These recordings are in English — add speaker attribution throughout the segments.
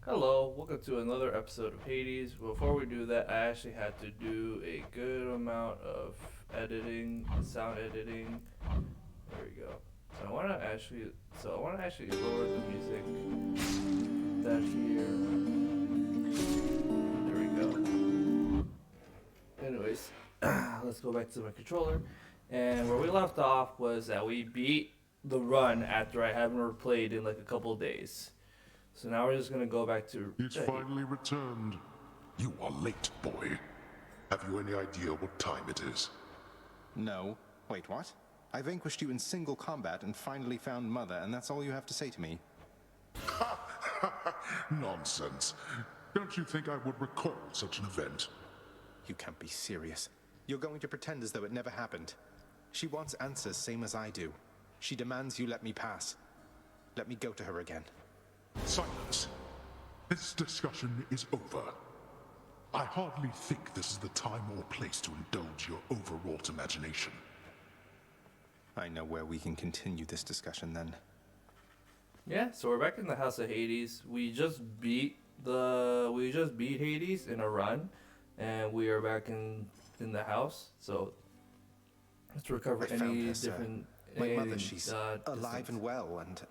Speaker 1: Hello, welcome to another episode of Hades. Before we do that, I actually had to do a good amount of editing, sound editing. There we go. So I want to actually lower the music. That here. There we go. Anyways, let's go back to my controller. And where we left off was that we beat the run after I haven't replayed in like a couple days. So now we're just gonna go back to.
Speaker 2: It's finally returned. You are late, boy. Have you any idea what time it is?
Speaker 3: No. Wait, what? I vanquished you in single combat and finally found Mother, and that's all you have to say to me?
Speaker 2: Nonsense. Don't you think I would recall such an event?
Speaker 3: You can't be serious. You're going to pretend as though it never happened. She wants answers same as I do. She demands you let me pass. Let me go to her again.
Speaker 2: Silence. This discussion is over. I hardly think this is the time or place to indulge your overwrought imagination.
Speaker 3: I know where we can continue this discussion then.
Speaker 1: Yeah, so we're back in the House of Hades. We just beat Hades in a run, and we are back in the house. So let's recover
Speaker 3: I found
Speaker 1: any
Speaker 3: her, sir.
Speaker 1: different.
Speaker 3: My mother,
Speaker 1: any,
Speaker 3: she's alive and well, and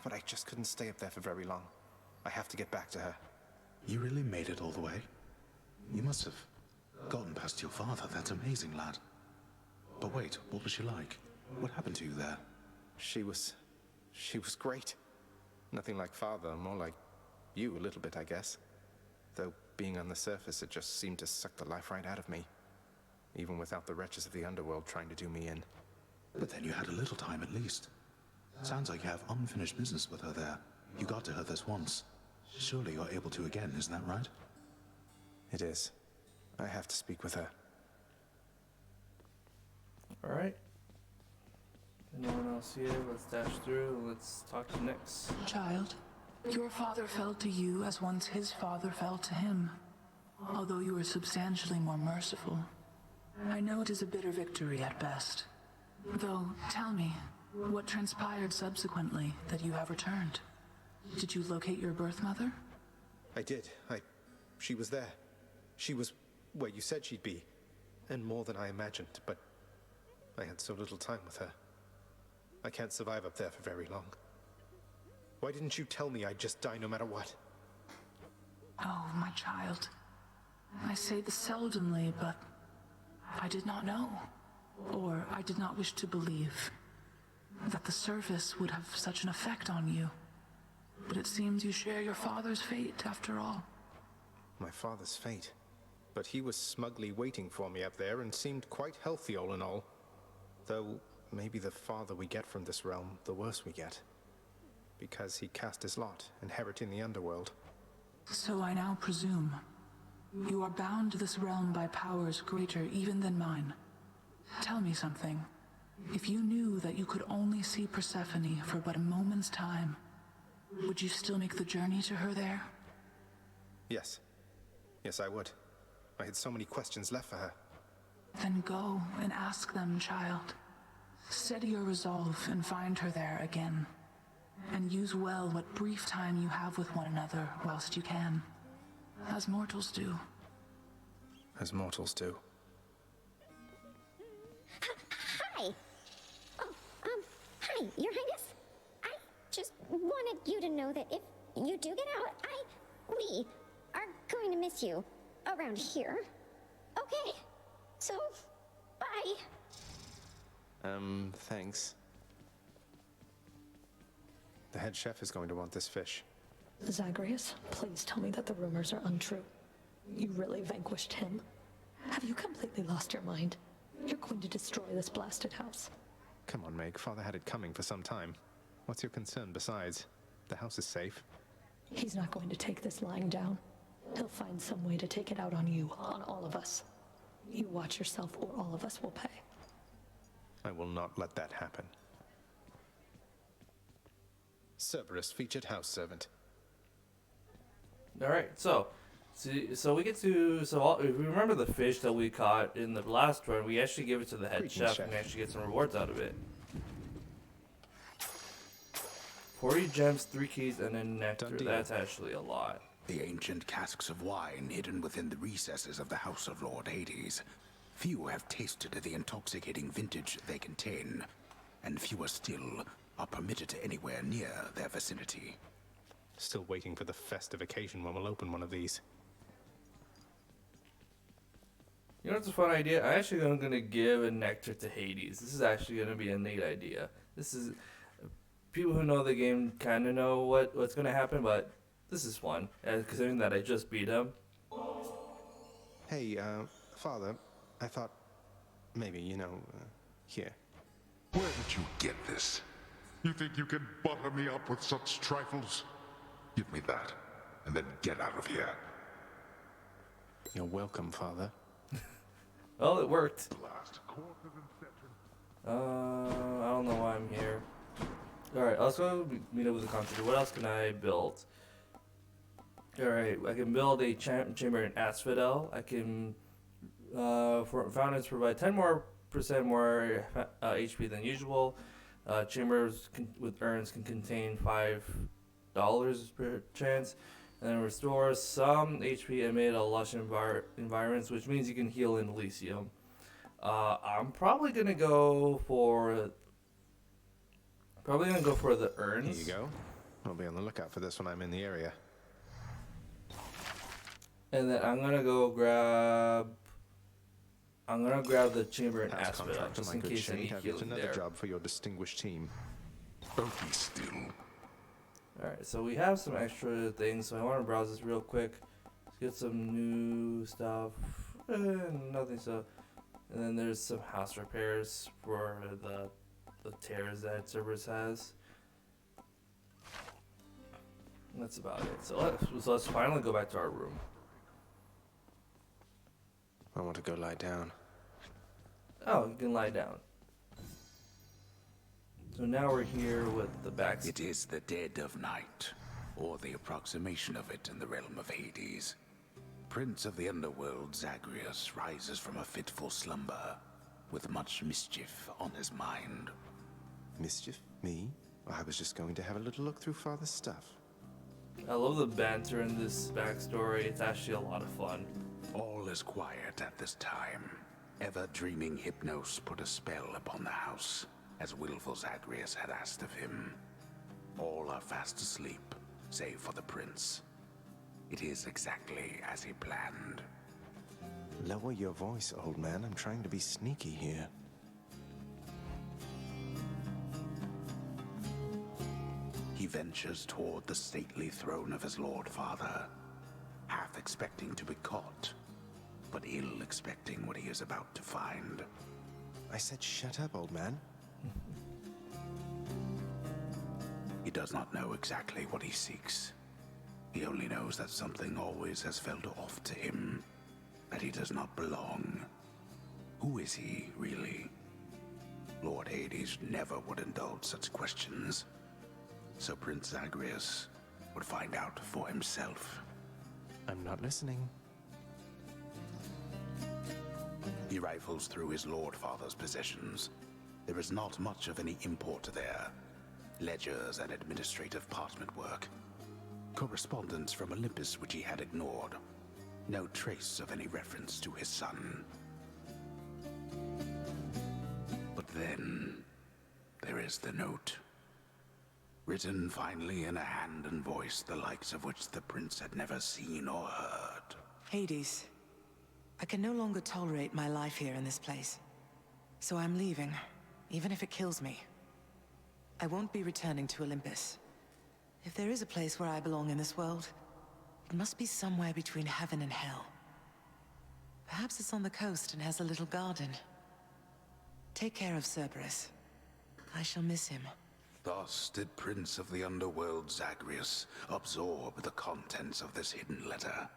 Speaker 3: but I just couldn't stay up there for very long. I have to get back to her.
Speaker 4: You really made it all the way? You must have gotten past your father. That's amazing, lad. But wait, what was she like? What happened to you there?
Speaker 3: She was great. Nothing like father, more like you a little bit, I guess. Though being on the surface, it just seemed to suck the life right out of me. Even without the wretches of the underworld trying to do me in.
Speaker 4: But then you had a little time at least. Sounds like you have unfinished business with her there. You got to her this once. Surely you're able to again, isn't that right?
Speaker 3: It is. I have to speak with her.
Speaker 1: All right. Anyone else here? Let's dash through. Let's talk to Nyx.
Speaker 5: Child, your father fell to you as once his father fell to him, although you were substantially more merciful. I know it is a bitter victory at best. Though, tell me, what transpired subsequently that you have returned? Did you locate your birth mother?
Speaker 3: I did. She was there. She was where you said she'd be. And more than I imagined, but I had so little time with her. I can't survive up there for very long. Why didn't you tell me I'd just die no matter what?
Speaker 5: Oh, my child. I say this seldomly, but I did not know. Or I did not wish to believe that the surface would have such an effect on you. But it seems you share your father's fate, after all.
Speaker 3: My father's fate. But he was smugly waiting for me up there and seemed quite healthy all in all. Though, maybe the farther we get from this realm, the worse we get. Because he cast his lot, inheriting the underworld.
Speaker 5: So I now presume you are bound to this realm by powers greater even than mine. Tell me something. If you knew that you could only see Persephone for but a moment's time, would you still make the journey to her there?
Speaker 3: Yes. Yes, I would. I had so many questions left for her.
Speaker 5: Then go and ask them, child. Steady your resolve and find her there again. And use well what brief time you have with one another whilst you can. As mortals do.
Speaker 3: As mortals do.
Speaker 6: Hi. Oh, hi, Your Highness. I just wanted you to know that if you do get out, we are going to miss you around here. Okay. So, bye.
Speaker 3: Thanks. The head chef is going to want this fish.
Speaker 7: Zagreus, please tell me that the rumors are untrue. You really vanquished him? Have you completely lost your mind? You're going to destroy this blasted house.
Speaker 3: Come on, Meg. Father had it coming for some time. What's your concern besides? The house is safe.
Speaker 7: He's not going to take this lying down. He'll find some way to take it out on you, on all of us. You watch yourself or all of us will pay.
Speaker 3: I will not let that happen. Cerberus, featured house servant.
Speaker 1: All right, so we get to if we remember the fish that we caught in the last run, we actually give it to the head
Speaker 3: Greetings,
Speaker 1: chef
Speaker 3: chef.
Speaker 1: and actually get some rewards out of it. 40 gems, 3 keys, and a nectar.
Speaker 3: Done deal.
Speaker 1: That's actually a lot.
Speaker 8: The ancient casks of wine hidden within the recesses of the House of Lord Hades. Few have tasted the intoxicating vintage they contain, and fewer still are permitted anywhere near their vicinity.
Speaker 3: Still waiting for the festive occasion when we'll open one of these.
Speaker 1: You know what's a fun idea? I actually am going to give a nectar to Hades. This is actually going to be a neat idea. This is... People who know the game kind of know what's going to happen, but this is fun. Considering that I just beat him.
Speaker 3: Hey, Father, I thought maybe, here.
Speaker 2: Where did you get this? You think you can butter me up with such trifles? Give me that, and then get out of here.
Speaker 3: You're welcome, Father.
Speaker 1: Well, it worked.
Speaker 2: Last course of inception.
Speaker 1: I don't know why I'm here. Alright, let's go meet up with the contractor. What else can I build? Alright, I can build a chamber in Asphodel. I can, for fountains, provide 10% more HP than usual. Chambers with urns can contain $5 per chance. And then restores some HP amid a lush environments, which means you can heal in Elysium. I'm probably gonna go for the urns.
Speaker 3: Here you go. I'll be on the lookout for this when I'm in the area.
Speaker 1: And then I'm gonna grab the chamber in
Speaker 3: That's
Speaker 1: Asphodel,
Speaker 3: contract,
Speaker 1: just
Speaker 3: my
Speaker 1: in
Speaker 3: good
Speaker 1: case I
Speaker 3: Shay.
Speaker 1: need
Speaker 3: Have yet
Speaker 1: healing
Speaker 3: another
Speaker 1: there.
Speaker 3: job for your distinguished team.
Speaker 2: Don't be still.
Speaker 1: Alright, so we have some extra things, so I want to browse this real quick. Let's get some new stuff. Nothing so. And then there's some house repairs for the tears that Cerberus has. That's about it. So let's finally go back to our room.
Speaker 3: I want to go lie down.
Speaker 1: Oh, you can lie down. So now we're here with the back.
Speaker 8: It is the dead of night, or the approximation of it in the realm of Hades. Prince of the underworld Zagreus rises from a fitful slumber, with much mischief on his mind.
Speaker 3: Mischief? Me? I was just going to have a little look through Father's stuff.
Speaker 1: I love the banter in this backstory. It's actually a lot of fun.
Speaker 8: All is quiet at this time. Ever-dreaming Hypnos put a spell upon the house, as willful Zagreus had asked of him. All are fast asleep, save for the prince. It is exactly as he planned.
Speaker 3: Lower your voice, old man. I'm trying to be sneaky here.
Speaker 8: He ventures toward the stately throne of his lord father, half expecting to be caught, but ill expecting what he is about to find.
Speaker 3: I said shut up, old man.
Speaker 8: He does not know exactly what he seeks. He only knows that something always has felt off to him, that he does not belong. Who is he, really? Lord Hades never would indulge such questions, so Prince Zagreus would find out for himself.
Speaker 3: I'm not listening.
Speaker 8: He rifles through his lord father's possessions. There is not much of any import there. Ledgers and administrative parchment work. Correspondence from Olympus which he had ignored. No trace of any reference to his son. But then, there is the note. Written finally in a hand and voice the likes of which the prince had never seen or heard.
Speaker 9: Hades, I can no longer tolerate my life here in this place. So I'm leaving, even if it kills me. I won't be returning to Olympus. If there is a place where I belong in this world, it must be somewhere between heaven and hell. Perhaps it's on the coast and has a little garden. Take care of Cerberus. I shall miss him.
Speaker 8: Thus did Prince of the Underworld Zagreus absorb the contents of this hidden letter,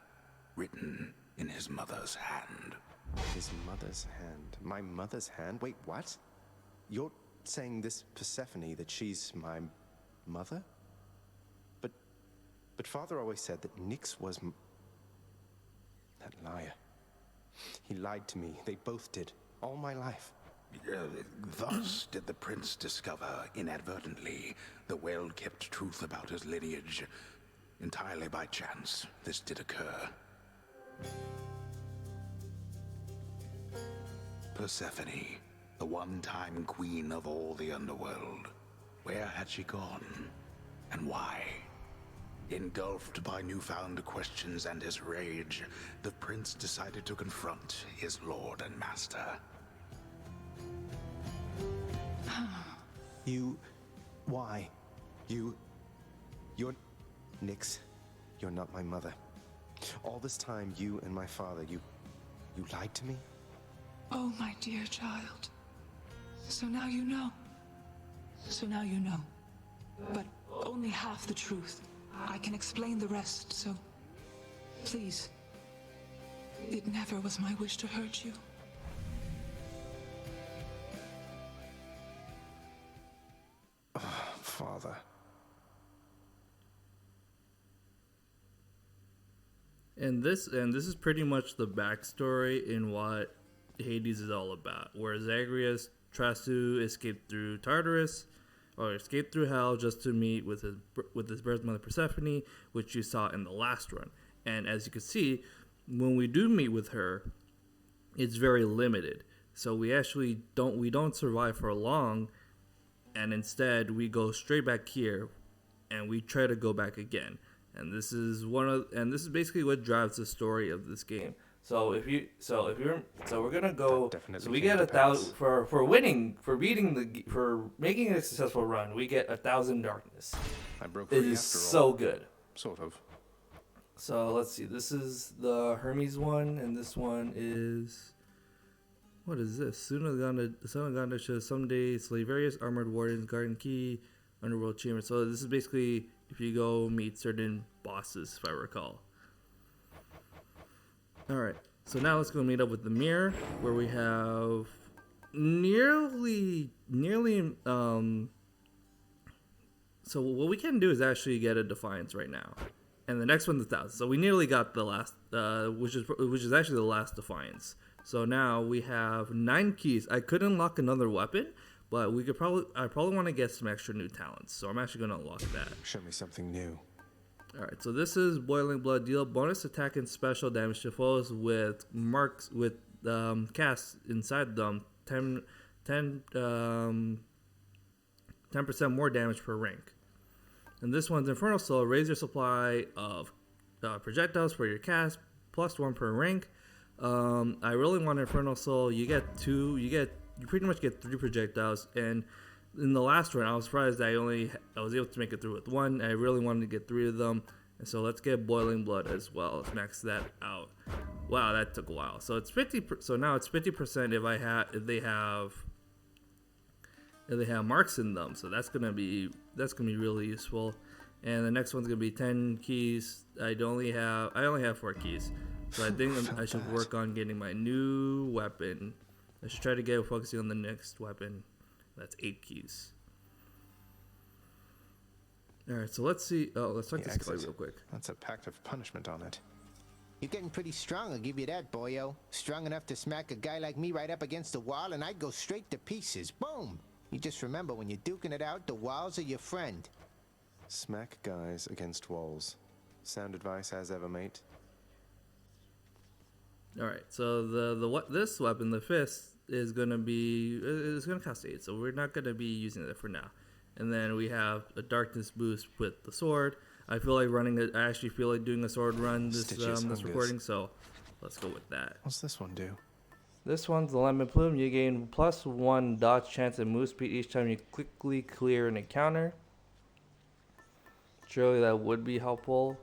Speaker 8: written in his mother's hand.
Speaker 3: His mother's hand. My mother's hand? Wait, what? You're saying this Persephone, that she's my mother? But Father always said that Nyx was that liar. He lied to me. They both did. All my life.
Speaker 8: Thus did the prince discover, inadvertently, the well-kept truth about his lineage. Entirely by chance, this did occur. Persephone, the one-time queen of all the underworld. Where had she gone? And why? Engulfed by newfound questions and his rage, the prince decided to confront his lord and master.
Speaker 3: Why? You're... Nix, you're not my mother. All this time, you and my father, you lied to me?
Speaker 5: Oh, my dear child. So now you know. So now you know. But only half the truth. I can explain the rest, so... Please. It never was my wish to hurt you.
Speaker 3: Father.
Speaker 1: And this is pretty much the backstory in what Hades is all about, where Zagreus tries to escape through Tartarus, or escape through hell, just to meet with his birth mother Persephone, which you saw in the last run. And as you can see, when we do meet with her, it's very limited. So we actually don't survive for long, and instead we go straight back here, and we try to go back again. And this is basically what drives the story of this game. So we're gonna go. So we get 1,000 for making a successful run. We get 1,000 darkness.
Speaker 3: I broke
Speaker 1: It
Speaker 3: free
Speaker 1: is
Speaker 3: after all.
Speaker 1: so good.
Speaker 3: Sort of.
Speaker 1: So let's see. This is the Hermes one, and this one is. What is this? Sunaganda shows someday slay various armored wardens, garden key, underworld chamber. So this is basically if you go meet certain bosses, if I recall. Alright, so now let's go meet up with the mirror, where we have nearly, so what we can do is actually get a Defiance right now. And the next one's 1,000. So we nearly got the last, which is actually the last Defiance. So now we have 9 keys. I could unlock another weapon, but I probably want to get some extra new talents. So I'm actually going to unlock that.
Speaker 3: Show me something new.
Speaker 1: Alright, so this is Boiling Blood. Deal bonus attack and special damage to foes with marks with casts inside them. 10% more damage per rank. And this one's Infernal Soul. Raise your supply of projectiles for your cast, +1 per rank. I really want Infernal Soul. You pretty much get 3 projectiles, and in the last run, I was surprised that I was able to make it through with 1. I really wanted to get 3 of them, and so let's get Boiling Blood as well. Let's max that out. Wow, that took a while. So it's 50. So now it's 50% if they have marks in them. So that's gonna be really useful. And the next one's gonna be 10 keys. I only have 4 keys, so I think I should work on getting my new weapon. I should try to get focusing on the next weapon. That's 8 keys. Alright, so let's see. Oh, let's talk to this guy real quick.
Speaker 3: That's a pact of punishment on it.
Speaker 10: You're getting pretty strong, I'll give you that, boyo. Strong enough to smack a guy like me right up against the wall, and I'd go straight to pieces. Boom! You just remember, when you're duking it out, the walls are your friend.
Speaker 3: Smack guys against walls. Sound advice as ever, mate.
Speaker 1: Alright, so this weapon, the fist, is gonna cost 8, so we're not gonna be using it for now. And then we have a darkness boost with the sword. I actually feel like doing a sword run this recording, so let's go with that.
Speaker 3: What's this one do?
Speaker 1: This one's the Lemon Plume. You gain +1 dodge chance and move speed each time you quickly clear an encounter. Surely that would be helpful.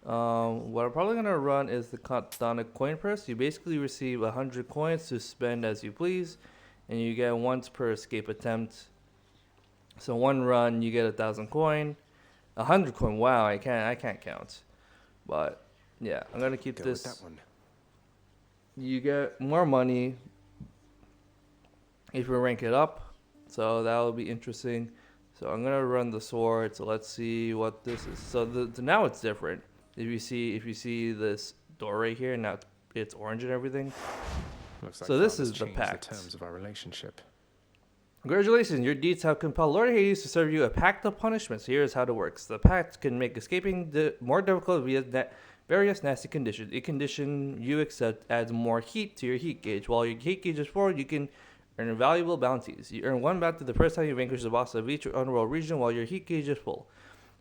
Speaker 1: What I'm probably going to run is the Chthonic Coin Purse. You basically receive 100 coins to spend as you please, and you get once per escape attempt. So one run, you get 1,000 coin. 100 coin, wow, I can't count. But, yeah, I'm going to keep this.
Speaker 3: With that one.
Speaker 1: You get more money if you rank it up, so that will be interesting. So I'm gonna run the sword. So let's see what this is. So now it's different. If you see this door right here, now it's orange and everything.
Speaker 3: Looks like
Speaker 1: So this
Speaker 3: Father's
Speaker 1: is the
Speaker 3: changed
Speaker 1: pact.
Speaker 3: the terms of our relationship.
Speaker 1: Congratulations, your deeds have compelled Lord Hades to serve you a pact of punishments. Here's how it works. The pact can make escaping more difficult via various nasty conditions. A condition you accept adds more heat to your heat gauge. While your heat gauge is full, you can earn valuable bounties. You earn one bounty the first time you vanquish the boss of each underworld region while your heat gauge is full.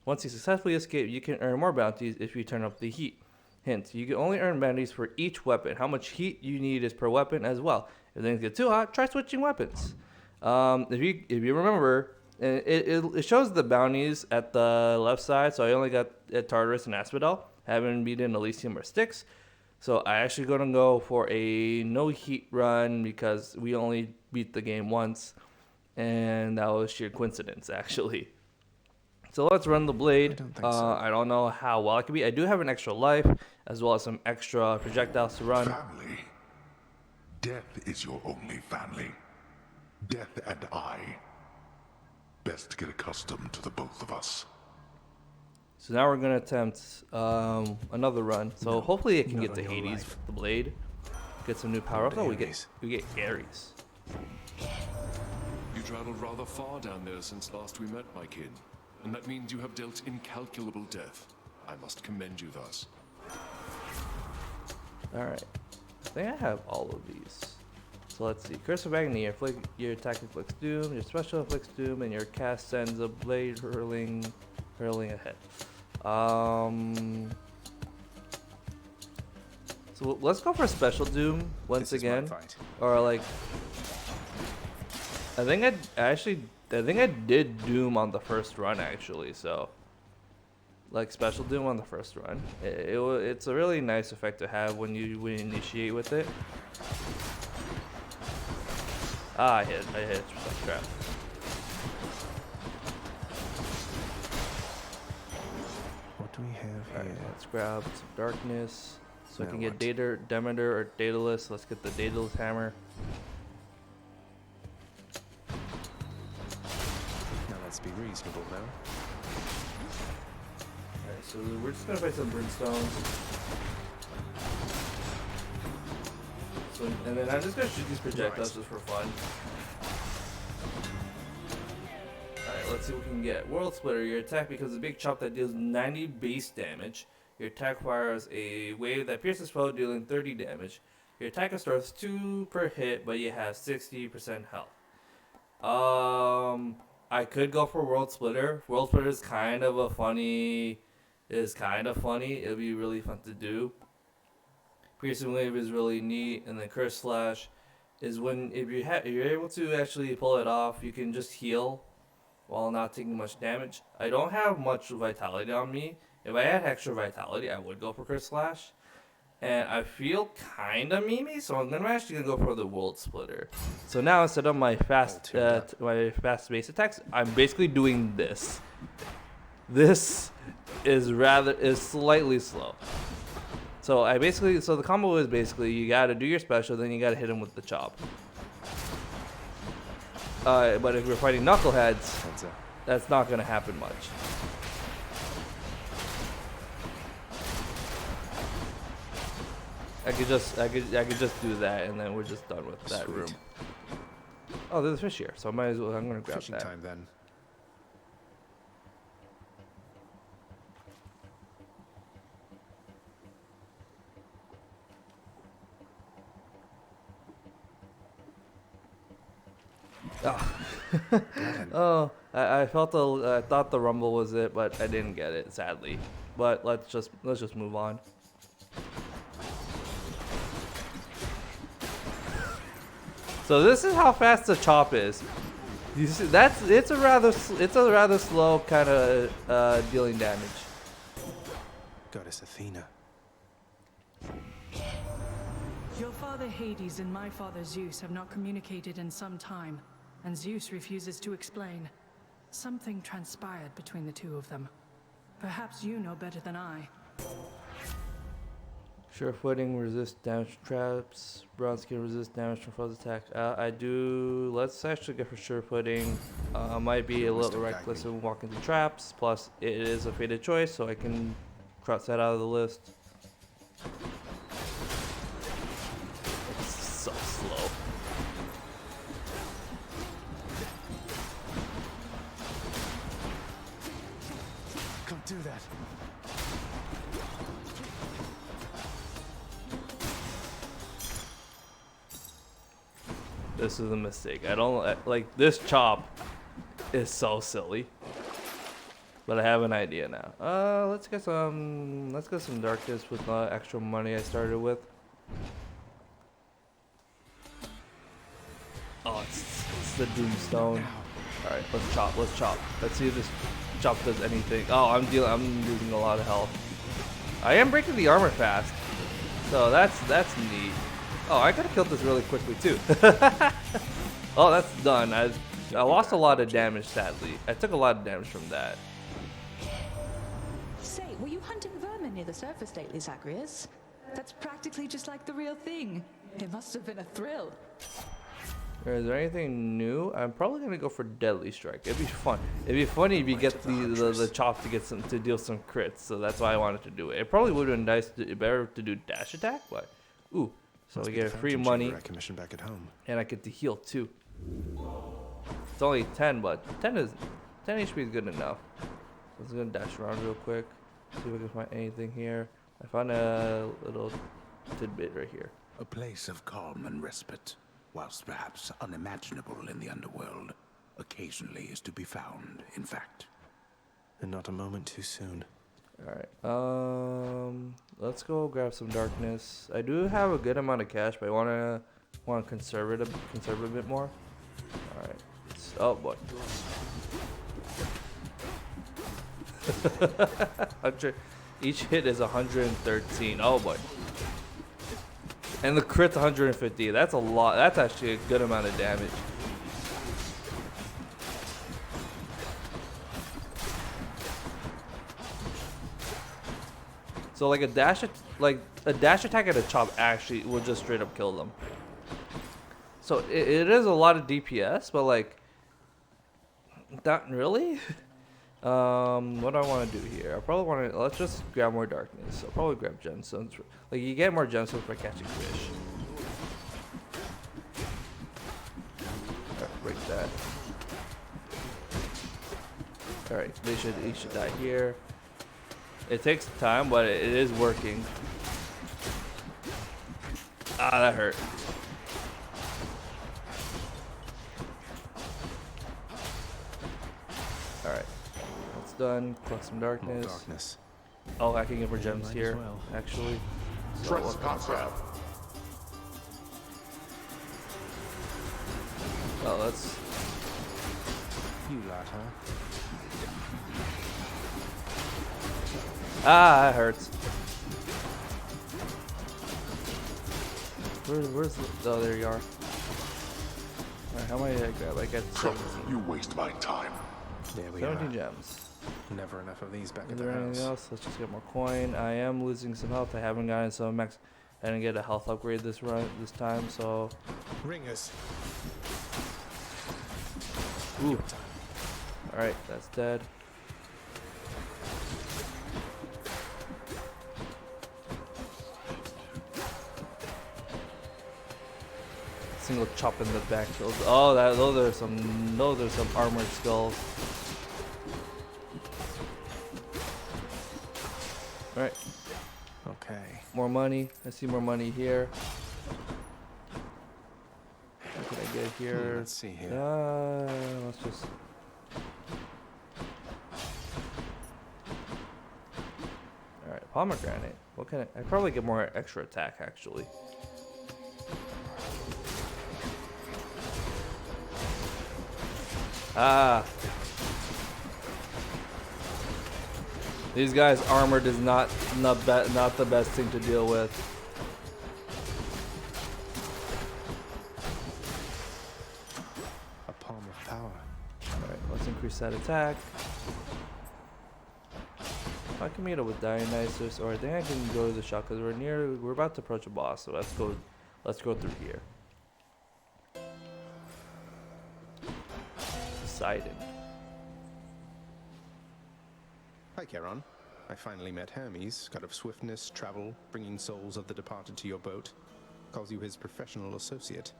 Speaker 1: Once you successfully escape, you can earn more bounties if you turn up the heat. Hint, you can only earn bounties for each weapon. How much heat you need is per weapon as well. If things get too hot, try switching weapons. If you remember, it shows the bounties at the left side, so I only got Tartarus and Asphodel. Haven't beaten Elysium or Styx. So I actually gonna go for a no heat run because we only beat the game once, and that was sheer coincidence actually. So let's run the blade.
Speaker 3: I don't think so.
Speaker 1: I don't know how well it can be. I do have an extra life as well as some extra projectiles to run.
Speaker 2: Family. Death is your only family. Death and I. Best get accustomed to the both of us.
Speaker 1: So now we're gonna attempt another run. So hopefully it can
Speaker 3: not
Speaker 1: get to
Speaker 3: on your
Speaker 1: Hades
Speaker 3: life.
Speaker 1: with the blade. Get some new power ups.
Speaker 3: to
Speaker 1: Oh,
Speaker 3: Ares.
Speaker 1: we get Ares.
Speaker 11: You traveled rather far down there since last we met, my kid. And that means you have dealt incalculable death. I must commend you thus.
Speaker 1: All right. I think I have all of these. So let's see. Curse of Agony. Your attack inflicts doom. Your special inflicts doom, and your cast sends a blade hurling ahead. So let's go for special doom once
Speaker 3: This is my
Speaker 1: again,
Speaker 3: fight.
Speaker 1: or like. I think I did doom on the first run actually. So. Like special doom on the first run. It's a really nice effect to have when you initiate with it. Ah, I hit crap.
Speaker 3: What do we have
Speaker 1: Alright,
Speaker 3: here?
Speaker 1: let's grab some darkness. So I
Speaker 3: Now
Speaker 1: can get
Speaker 3: what?
Speaker 1: Demeter or Daedalus. Let's get the Daedalus hammer.
Speaker 3: Now let's be reasonable now.
Speaker 1: Alright, so we're just gonna fight some brimstones. So, and then I'm just gonna shoot these projectiles just for fun. Alright, let's see what we can get. World Splitter, your attack becomes a big chop that deals 90 base damage. Your attack fires a wave that pierces foe, dealing 30 damage. Your attack restores 2 per hit, but you have 60% health. I could go for World Splitter. World Splitter is kind of funny. It'll be really fun to do. Piercing Wave is really neat, and then Curse Slash is when if you're able to actually pull it off, you can just heal while not taking much damage. I don't have much vitality on me. If I had extra vitality, I would go for Curse Slash. And I feel kind of memey, so I'm actually gonna go for the World Splitter. So now instead of my fast base attacks, I'm basically doing this. This is slightly slow. So the combo is basically you gotta do your special, then you gotta hit him with the chop. But if you're fighting knuckleheads, that's not gonna happen much. I could just do that, and then we're just done with that room. Oh, there's a fish here, so I'm gonna grab
Speaker 3: Fishing
Speaker 1: that.
Speaker 3: time then.
Speaker 1: Oh, I thought the rumble was it, but I didn't get it, sadly. But let's just move on. So this is how fast the chop is. You see, it's a rather slow kind of dealing damage.
Speaker 3: Goddess Athena.
Speaker 12: Your father Hades and my father Zeus have not communicated in some time, and Zeus refuses to explain. Something transpired between the two of them. Perhaps you know better than I.
Speaker 1: Sure footing, resist damage from traps. Bronze can resist damage from foes' attack. I do. Let's actually go for sure footing. Might be a little reckless and walk into traps. Plus, it is a fated choice, so I can cross that out of the list. It sucks.
Speaker 3: do that.
Speaker 1: This is a mistake. I don't like this chop is so silly. But I have an idea now. Let's get some darkness with extra money I started with. Oh, it's the Doomstone. All right, let's chop. Let's chop. Let's see if this chop does anything. Oh, I'm losing a lot of health. I am breaking the armor fast, so that's neat. Oh, I could have killed this really quickly too. Oh, that's done. I lost a lot of damage, sadly. I took a lot of damage from that.
Speaker 7: Say, were you hunting vermin near the surface lately, Zagreus? That's practically just like the real thing. It must have been a thrill.
Speaker 1: Is there anything new? I'm probably gonna go for Deadly Strike. It'd be fun. It'd be funny if you get the chop to get to deal some crits. So that's why I wanted to do it. It probably would have been better to do dash attack, but ooh. So we get free money,
Speaker 3: I commissioned back at home.
Speaker 1: and I get to heal too. It's only 10, but 10 HP is good enough. So I'm just gonna dash around real quick, see if I can find anything here. I found a little tidbit right here.
Speaker 8: A place of calm and respite, whilst perhaps unimaginable in the underworld, occasionally is to be found, in fact.
Speaker 3: And not a moment too soon.
Speaker 1: Alright, let's go grab some darkness. I do have a good amount of cash, but I wanna conserve it a bit more. Alright. Oh boy. Each hit is 113. Oh boy. And the crit's 150. That's a lot. That's actually a good amount of damage. So like a dash attack and a chop actually will just straight up kill them. So it is a lot of DPS, but like not really. What do I want to do here? I probably want to, let's just grab more darkness. I'll probably grab gemstones. Like you get more gemstones for catching fish. Alright, break that. Alright, he should die here. It takes time, but it is working. Ah, that hurt. Alright. That's done. Collect some darkness.
Speaker 3: More darkness.
Speaker 1: Oh, I can get more gems here, actually. So oh, let's...
Speaker 3: You lot, huh?
Speaker 1: Ah, that hurts. Where's the... Oh, there you are. Alright, how many did I grab? I got 17.
Speaker 2: You waste my time.
Speaker 3: There we
Speaker 1: 17
Speaker 3: are.
Speaker 1: gems.
Speaker 3: Never enough of these back
Speaker 1: Is
Speaker 3: at the
Speaker 1: there
Speaker 3: house.
Speaker 1: anything else? Let's just get more coin. I am losing some health. I haven't gotten some max. I didn't get a health upgrade this time, so...
Speaker 3: Ringers.
Speaker 1: Ooh. Alright, that's dead. Single chop in the back kills. Oh, those are some armored skulls. Alright.
Speaker 3: Okay.
Speaker 1: More money. I see more money here. What can I get here?
Speaker 3: Let's see here.
Speaker 1: Let's just... Alright, pomegranate. What can I probably get more extra attack, actually. Ah. These guys' armored is not the best thing to deal with.
Speaker 3: A palm of power.
Speaker 1: Alright, let's increase that attack. I can meet up with Dionysus, or I think I can go to the shop because we're about to approach a boss, so let's go through here. Poseidon.
Speaker 3: Hi, Charon. I finally met Hermes, god of swiftness, travel, bringing souls of the departed to your boat. Calls you his professional associate.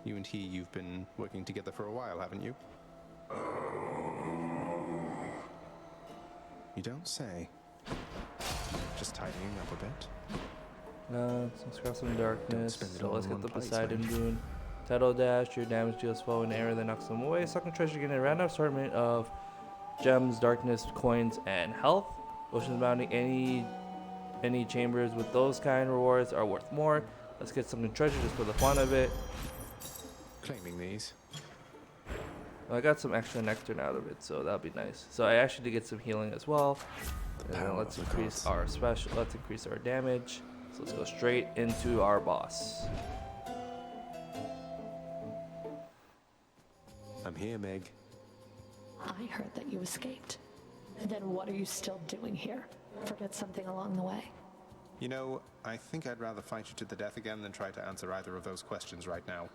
Speaker 3: You and you've been working together for a while, haven't you? You don't say. Just tidying up a bit.
Speaker 1: Let's grab some darkness.
Speaker 3: spend it
Speaker 1: So
Speaker 3: all
Speaker 1: let's
Speaker 3: in
Speaker 1: get the
Speaker 3: one place,
Speaker 1: Poseidon
Speaker 3: man.
Speaker 1: boon. Tidal dash, your damage deals foe in area that knocks them away. Sucking treasure, getting a random assortment of gems, darkness, coins, and health. Ocean's Bounty, any chambers with those kind of rewards are worth more. Let's get some treasure just for the fun of it.
Speaker 3: Claiming these.
Speaker 1: I got some extra nectar out of it, so that'll be nice. So I actually did get some healing as well. And then let's increase our special. Let's increase our damage. So let's go straight into our boss.
Speaker 3: I'm here, Meg.
Speaker 7: I heard that you escaped. Then what are you still doing here? Forget something along the way?
Speaker 3: You know, I think I'd rather fight you to the death again than try to answer either of those questions right now.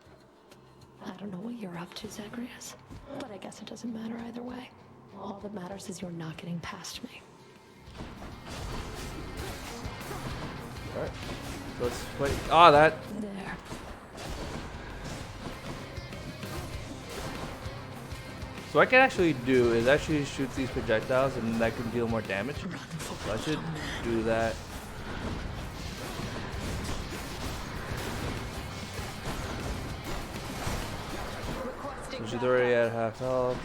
Speaker 7: I don't know what you're up to, Zagreus, but I guess it doesn't matter either way. All that matters is you're not getting past me.
Speaker 1: Alright. So let's wait. Ah, that.
Speaker 7: There.
Speaker 1: So what I can actually do is actually shoot these projectiles and that can deal more damage. So I should do that. So she's already at half health.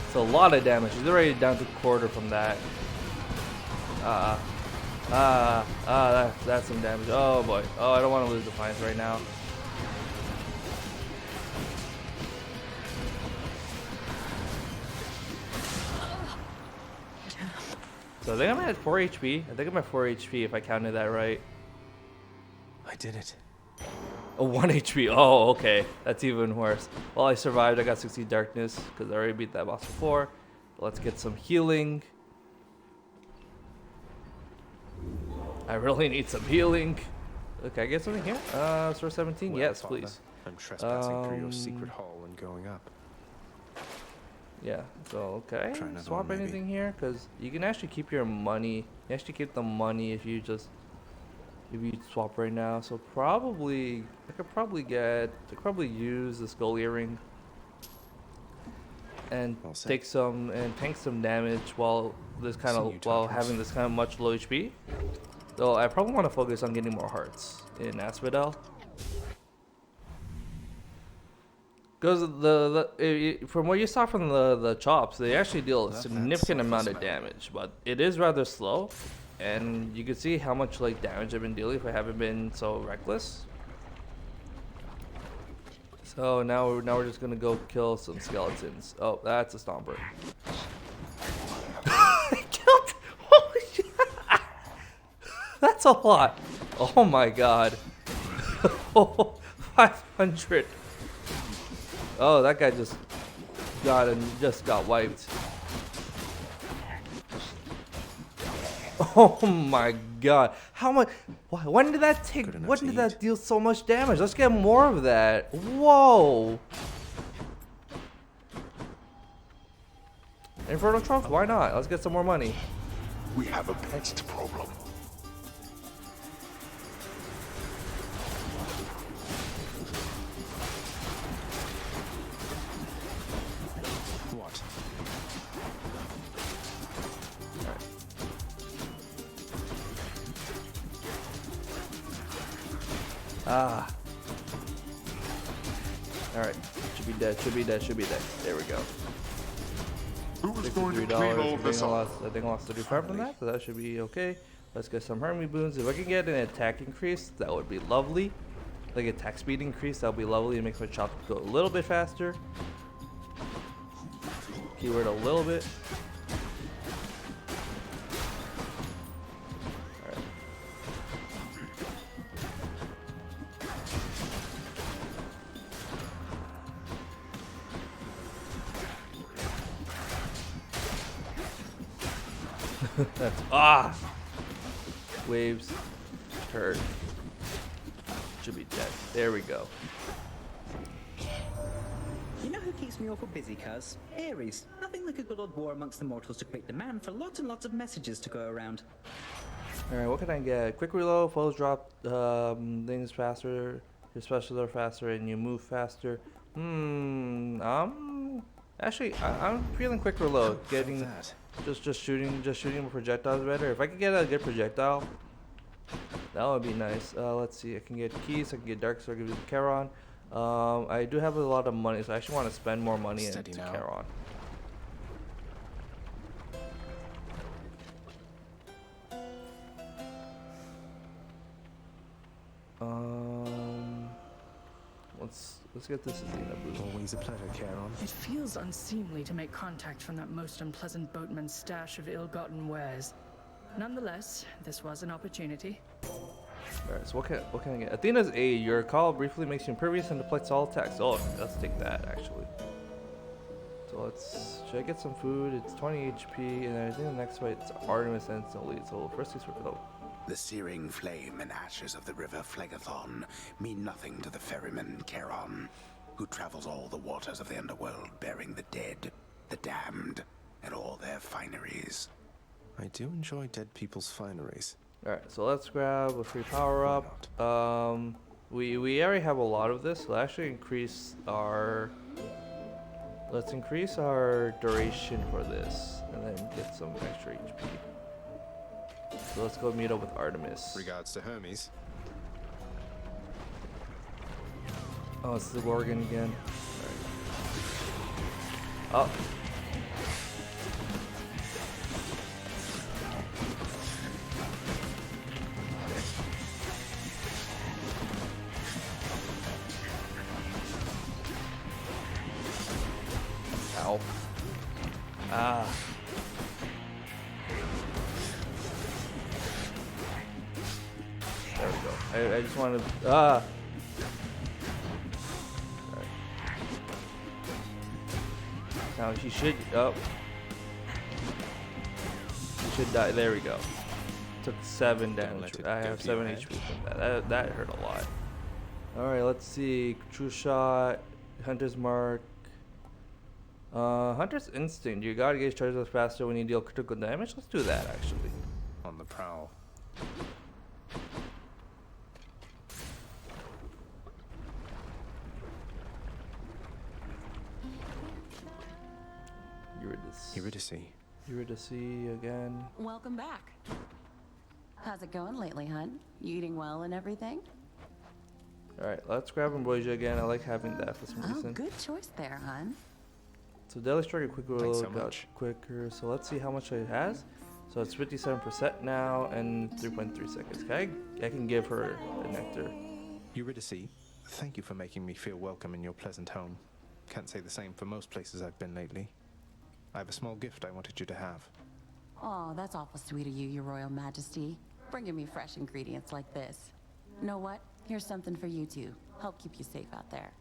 Speaker 1: It's a lot of damage. She's already down to quarter from that. That's some damage. Oh boy. Oh, I don't want to lose Defiance right now. So I think I'm at 4 HP. I think I'm at 4 HP if I counted that right.
Speaker 3: I did it.
Speaker 1: Oh, 1 HP. Oh, okay. That's even worse. Well, I survived. I got 60 darkness because I already beat that boss before. Let's get some healing. I really need some healing. Look, can I get something here? Store 17?
Speaker 3: Well,
Speaker 1: yes,
Speaker 3: Father,
Speaker 1: please.
Speaker 3: I'm trespassing through your secret hall and going up.
Speaker 1: Yeah, so okay. Swap
Speaker 3: one,
Speaker 1: anything here? Because you can actually keep your money. You actually keep the money if you just... If you swap right now. So probably... I could probably use the skull earring. And take some... And tank some damage while this kind of... While having this kind of much low HP. So I probably want to focus on getting more hearts in Asphodel. Because from what you saw from the chops, they actually deal a significant amount of damage, but it is rather slow, and you can see how much like damage I've been dealing if I haven't been so reckless. So now we're just gonna go kill some skeletons. Oh, that's a stomper. I killed. Holy shit! That's a lot. Oh my god. 500. Oh, that guy just got wiped. Oh my god. How much? When did that take? When did that deal so much damage? Let's get more of that. Whoa. Inferno Trunk? Why not? Let's get some more money.
Speaker 2: We have a pest problem.
Speaker 1: Ah. Alright. Should be dead, should be dead, should be dead. There we go.
Speaker 2: Who's going to clean all this up?
Speaker 1: I think I lost 35 from that, so that should be okay. Let's get some Hermit boons. If I can get an attack increase, that would be lovely. Like attack speed increase, that would be lovely. It makes my chop go a little bit faster. Keyword a little bit. That's waves turd should be dead. There we go.
Speaker 13: You know who keeps me awful busy, cuz? Ares. Nothing like a good old war amongst the mortals to create demand for lots and lots of messages to go around.
Speaker 1: Alright, what can I get? Quick reload, foes drop things faster, your specials are faster, and you move faster. Actually, I'm feeling quick reload. Getting just shooting projectiles better. If I could get a good projectile, that would be nice. Let's see. I can get keys. I can get dark sword. Give it to Charon. I do have a lot of money, so I actually want to spend more money into Charon. Let's get this Athena boost.
Speaker 3: Always a pleasure, Charon.
Speaker 12: It feels unseemly to make contact from that most unpleasant boatman's stash of ill-gotten wares. Nonetheless, this was an opportunity.
Speaker 1: Alright, so what can I get? Athena's aid. Your call briefly makes you impervious and deflects all attacks. Oh, let's take that actually. So should I get some food? It's 20 HP, and I think the next fight it's Artemis instantly. So first things first.
Speaker 8: The searing flame and ashes of the river Phlegethon mean nothing to the ferryman Charon, who travels all the waters of the underworld bearing the dead, the damned, and all their fineries.
Speaker 3: I do enjoy dead people's fineries.
Speaker 1: Alright, so let's grab a free power up. We already have a lot of this. Let's actually increase our duration for this, and then get some extra HP. So let's go meet up with Artemis.
Speaker 3: Regards to Hermes.
Speaker 1: Oh, it's the Gorgon again. All right. Oh. Ow. Ah. There we go. I just want to. Ah. Right. Now she should. Oh. She should die. There we go. Took 7 damage. I have 7 HP from that. That hurt a lot. Alright, let's see. True shot. Hunter's mark. Hunter's instinct. You gotta gauge charges faster when you deal critical damage. Let's do that actually.
Speaker 3: On the prowl.
Speaker 1: Eurydice again.
Speaker 14: Welcome back. How's it going lately, hun? You eating well and everything?
Speaker 1: Alright, let's grab Ambrosia again. I like having that for some reason.
Speaker 14: Oh, good choice there, hun.
Speaker 1: So Deadly Strike quick reload got quicker. So let's see how much it has. So it's 57% now and 3.3 seconds. I can give her a nectar.
Speaker 3: Eurydice, thank you for making me feel welcome in your pleasant home. Can't say the same for most places I've been lately. I have a small gift I wanted you to have.
Speaker 14: Oh, that's awful sweet of you, Your Royal Majesty. Bringing me fresh ingredients like this. Know what? Here's something for you too. Help keep you safe out there.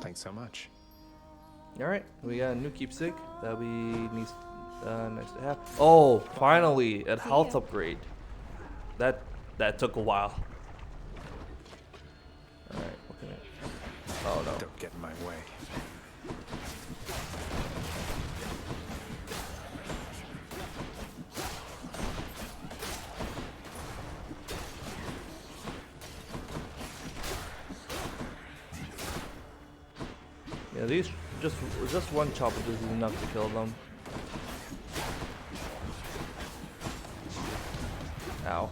Speaker 3: Thanks so much.
Speaker 1: Alright, we got a new keepsake that we need nice to have. Oh, finally, a health upgrade. That took a while. Alright, what can I... Oh no.
Speaker 3: Don't get in my way.
Speaker 1: Yeah, these just one chop is enough to kill them. Ow.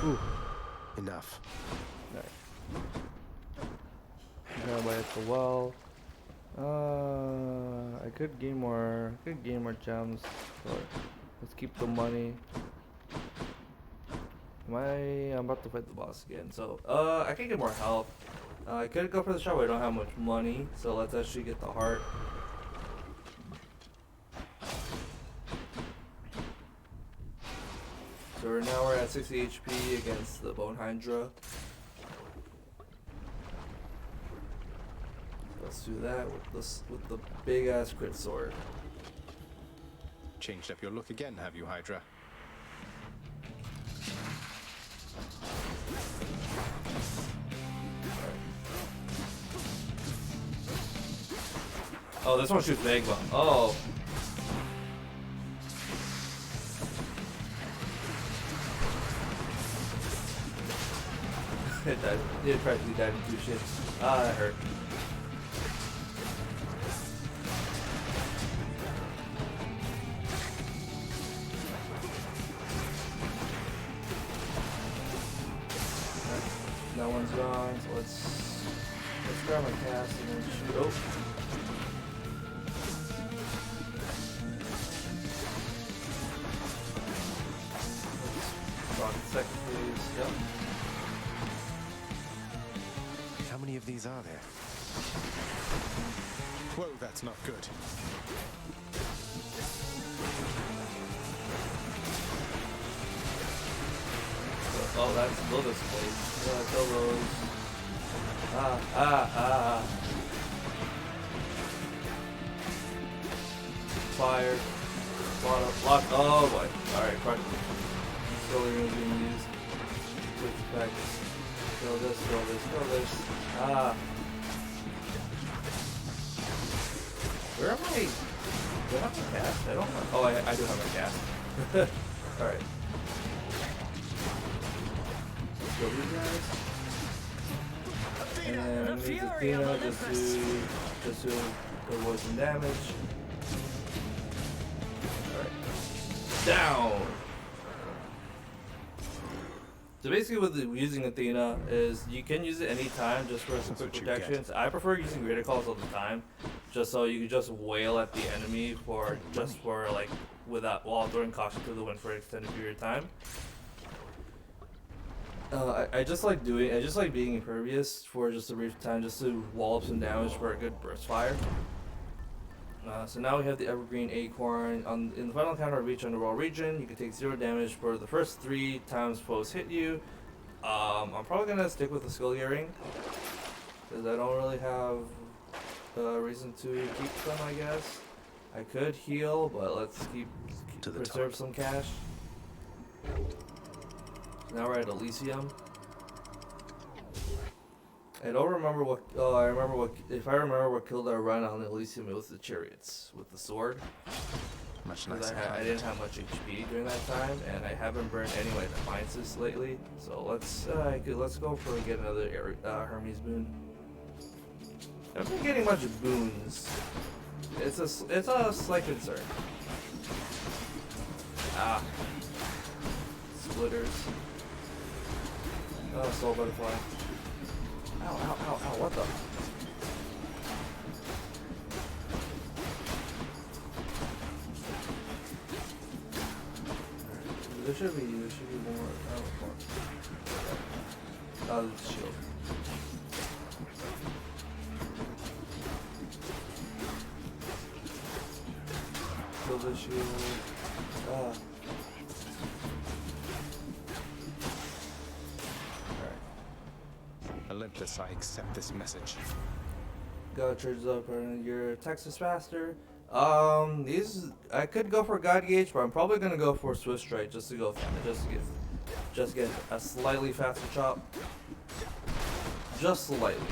Speaker 1: Ooh.
Speaker 3: Enough.
Speaker 1: Right. Gotta buy it the well. I could gain more gems, but let's keep the money. I'm about to fight the boss again, so I can get more health. I could go for the shop, but I don't have much money, so let's actually get the heart. So now we're at 60 HP against the Bone Hydra. Let's do that with the big ass crit sword.
Speaker 3: Changed up your look again, have you, Hydra?
Speaker 1: Oh, this one shoots magma. Oh. Yeah, practically died in 2 shits. Ah, that hurt. That one's gone, so let's grab my cast and then shoot. Oh. Second phase, yep.
Speaker 3: How many of these are there? Whoa, that's not good.
Speaker 1: Oh, that's Lotus phase. Yeah, kill those. Fire. Lock. Oh boy. Alright, crush. Slowly being used. Quick effects. Kill this, kill this, kill this. Where am I? Do I have my cast? I don't have. Oh, I do have my cast. Alright. Let's kill these guys. And then I need Athena just to avoid some damage. Alright. Down! So basically with using Athena is you can use it anytime just for some quick protections. I prefer using greater calls all the time, just so you can just wail at the enemy for like while throwing caution to the wind for an extended period of time. I just like being impervious for just a brief time just to wall up some damage for a good burst fire. So now we have the Evergreen Acorn. In the final encounter of each underworld region, you can take 0 damage for the first 3 times foes hit you. I'm probably gonna stick with the Skull Earring because I don't really have a reason to keep them, I guess. I could heal, but let's preserve some cash. So now we're at Elysium. I don't remember what. Oh, I remember what. If I remember what killed our run on Elysium, it was the chariots with the sword.
Speaker 3: Much nicer.
Speaker 1: I didn't have much HP during that time, and I haven't burned any of my defiances lately. So let's go for get another Hermes boon. I haven't been getting much boons. It's a slight concern. Splitters. Oh, soul butterfly. Ow, ow, ow, ow, what the? There should be more. Oh, the shield. Kill the shield.
Speaker 3: Olympus, I accept this message.
Speaker 1: Go charges up and your attacks is faster. These I could go for God Gauge, but I'm probably gonna go for Swift Strike just to get a slightly faster chop. Just slightly.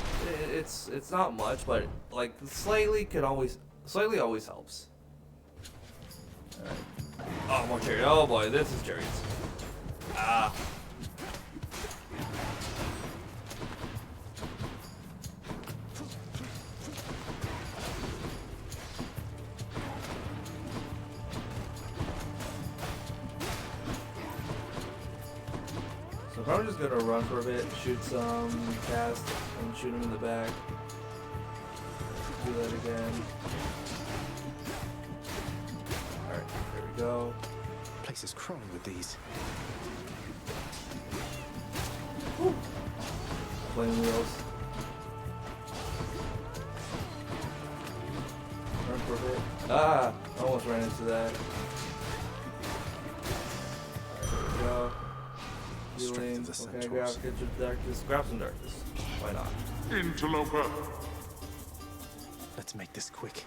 Speaker 1: It's not much, but like slightly always helps. Alright. Oh, more chariot. Oh boy, this is chariots. So I'm probably just gonna run for a bit, shoot some, cast, and shoot him in the back. Do that again. Alright, there we go.
Speaker 3: The place is crawling with these.
Speaker 1: Woo. Flame wheels. Run for a bit. Almost ran into that. Alright, there we go. Healing. Okay, grab some darkness. Why not?
Speaker 2: Interloper!
Speaker 3: Let's make this quick.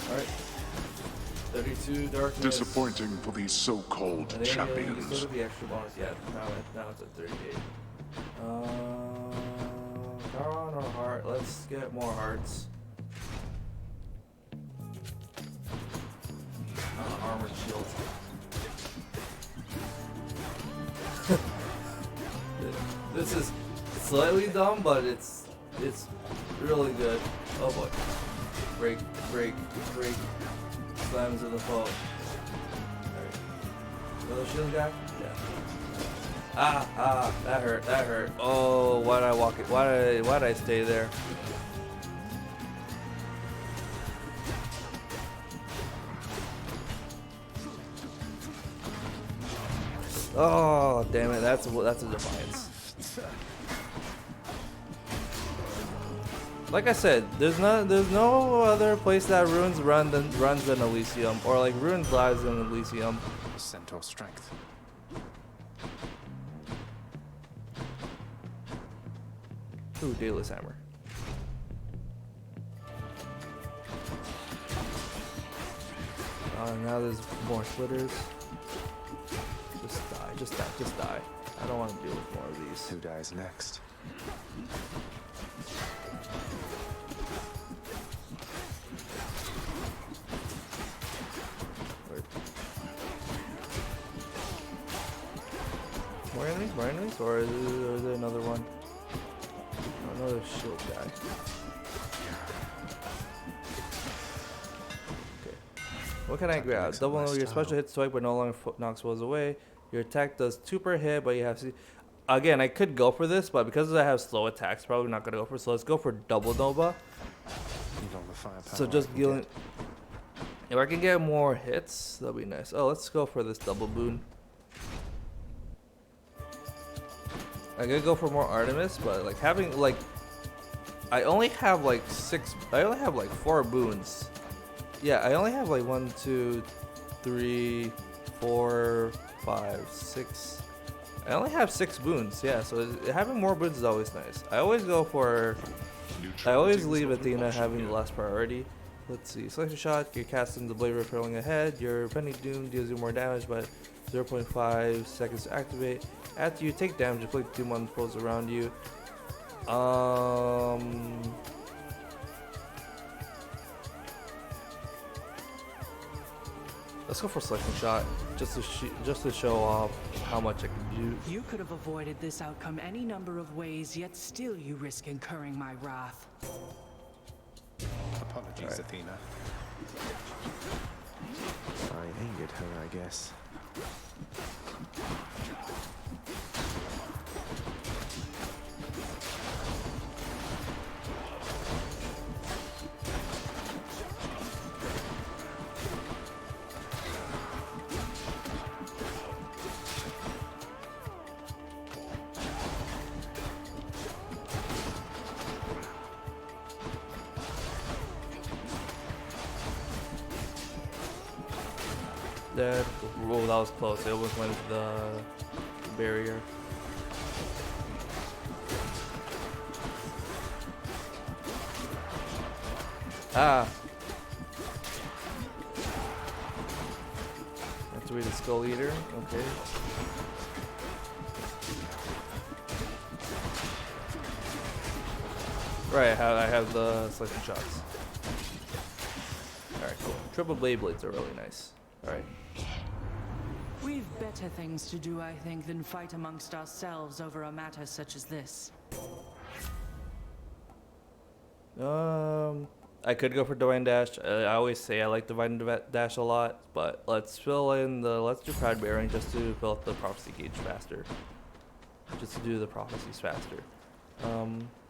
Speaker 1: Alright. 32. 2 darkness.
Speaker 2: Disappointing for these so-called
Speaker 1: And then
Speaker 2: champions.
Speaker 1: you go to the extra bonus. Yeah, now it's at 38. Charon or heart? Let's get more hearts. Armored shield. This is slightly dumb, but it's really good. Oh boy. Break. Slams of the foe. Alright. Another shield guy? Yeah. That hurt. Oh, why did I walk it? Why did I stay there? Oh, damn it. That's a defiance. Like I said, there's no other place that runs than Elysium, or like ruins lives in Elysium.
Speaker 3: Centaur strength.
Speaker 1: Ooh, Daedalus Hammer. Now there's more splitters. Just die. I don't want to deal with more of these.
Speaker 3: Who dies next?
Speaker 1: More enemies, or is there another one? Oh, another shield guy. Okay. What can I grab? Double your special hit swipe, but no longer knocks foes away. Your attack does 2 per hit, but you have to. Again, I could go for this, but because I have slow attacks, probably not gonna go for. So let's go for double Nova. So just dealing. If I can get more hits, that'll be nice. Oh, let's go for this double boon. I could go for more Artemis, but like having like, I only have like 4 boons. Yeah, I only have like 1, 2, 3, 4, 5, 6. I only have 6 boons. Yeah, so having more boons is always nice. I always leave Athena having the last priority. Let's see. Selection shot. You're casting the blade repelling ahead. Your Penny Doom deals you more damage, but 0.5 seconds to activate. After you take damage, inflict doom on foes around you. Let's go for selection shot, just to show off how much I can do.
Speaker 12: You could have avoided this outcome any number of ways, yet still you risk incurring my wrath.
Speaker 3: Apologies, Athena. I angered her, I guess.
Speaker 1: Oh, that was close. It almost went into the barrier. Ah! Have to read the Skull Eater. Okay. Right, I have the selection shots. Alright, cool. Triple blade blades are really nice. Alright.
Speaker 12: We've better things to do, I think, than fight amongst ourselves over a matter such as this.
Speaker 1: I could go for Divine Dash. I always say I like Divine Dash a lot, but let's do Proud Bearing just to fill up the prophecy gauge faster. Just to do the prophecies faster.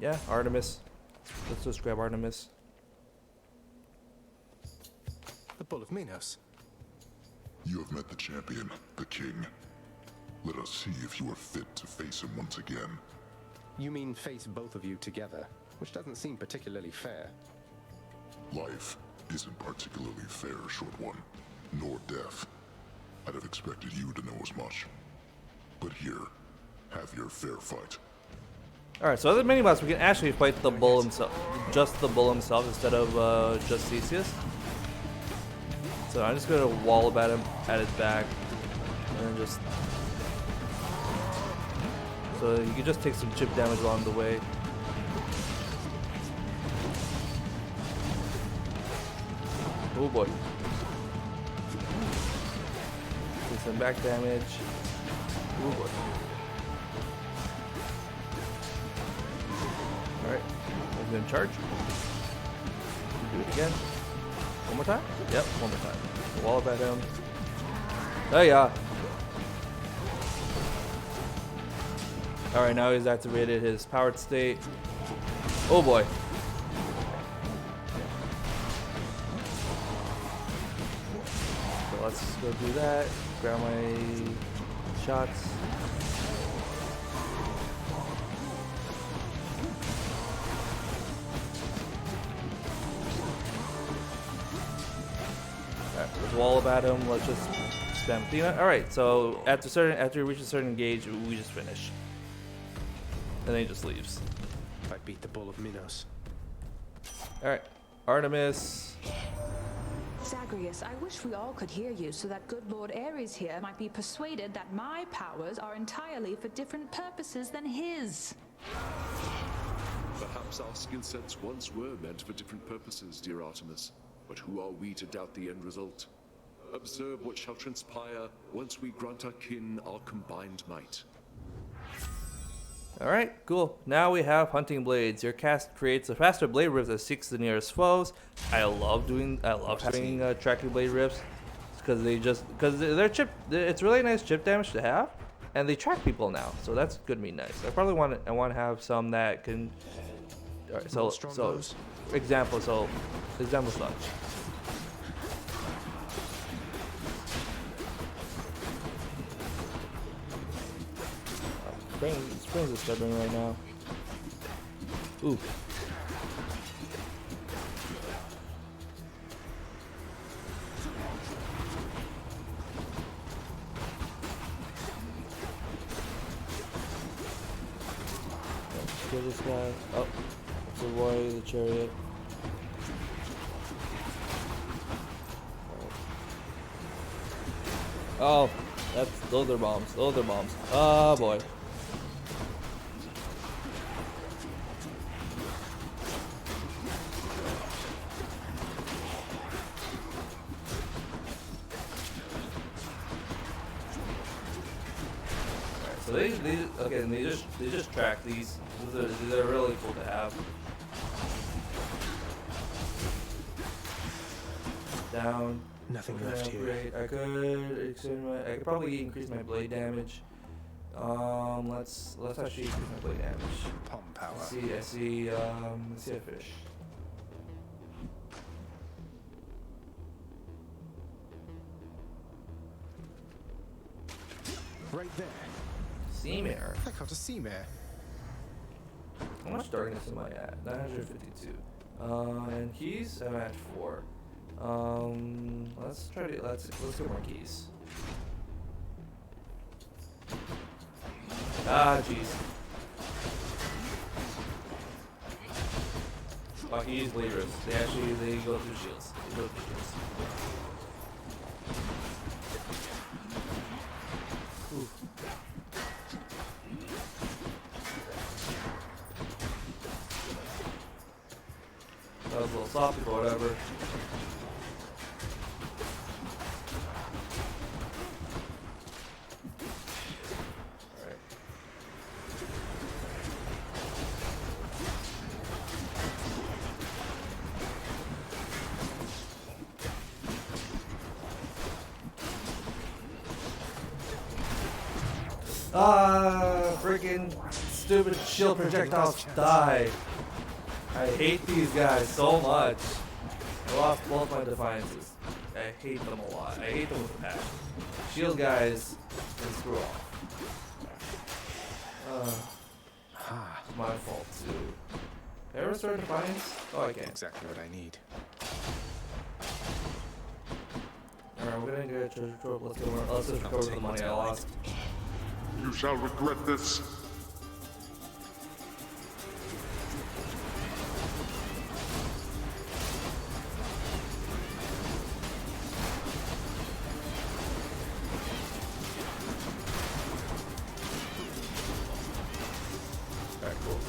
Speaker 1: Yeah, Artemis. Let's just grab Artemis.
Speaker 3: The Bull of Minos.
Speaker 2: You have met the champion, the king. Let us see if you are fit to face him once again.
Speaker 3: You mean face both of you together, which doesn't seem particularly fair.
Speaker 2: Life isn't particularly fair, short one, nor death. I'd have expected you to know as much. But here, have your fair fight.
Speaker 1: Alright, so other mini-boss, we can actually fight the bull himself, just the bull himself instead of just Theseus. So I'm just gonna wallop at him at his back, and then just so you can just take some chip damage along the way. Oh boy. Take some back damage. Oh boy. Alright, I'm gonna charge. Do it again. One more time? Yep, one more time. Wallop at him. Oh yeah. Alright, now he's activated his powered state. Oh boy. So let's go do that. Grab my shots. Alright, let's wallop at him. Let's just spam Athena. Alright, so after you reach a certain gauge, we just finish. And then he just leaves.
Speaker 3: I beat the bull of Minos.
Speaker 1: Alright, Artemis.
Speaker 15: Zagreus, I wish we all could hear you so that good Lord Ares here might be persuaded that my powers are entirely for different purposes than his.
Speaker 11: Perhaps our skill sets once were meant for different purposes, dear Artemis. But who are we to doubt the end result? Observe what shall transpire once we grant our kin our combined might.
Speaker 1: Alright, cool. Now we have hunting blades. Your cast creates a faster blade rift that seeks the nearest foes. I love having tracking blade rifts because they're chip. It's really nice chip damage to have, and they track people now, so that's gonna be nice. I want to have some that can. Alright, so example such. Springs is stubborn right now. Ooh. Let's kill this guy. Oh, it's a boy, the chariot. Oh, those are bombs. Those are bombs. Oh boy. So they just track these. They're really cool to have. Down.
Speaker 3: Nothing left here.
Speaker 1: Great. I could probably increase my blade damage. Let's actually increase my blade damage.
Speaker 3: Palm power.
Speaker 1: Let's see a fish.
Speaker 3: Right there.
Speaker 1: Sea mare.
Speaker 3: I caught a sea mare.
Speaker 1: How much darkness am I at? 952. And keys? I'm at 4. Let's get more keys. Ah, jeez. Oh, he used blade rifts. They go through shields. Ooh. That was a little soft, but whatever. Freaking stupid shield projectiles die. I hate these guys so much. I lost both my defiances. I hate them a lot. I hate them with a passion. Shield guys can screw off. It's my fault too. Can I restore defiance? Oh, I can.
Speaker 3: Exactly what I need.
Speaker 1: Alright, we're gonna get a treasure trove. Let's just recover the money I lost.
Speaker 2: You shall regret this.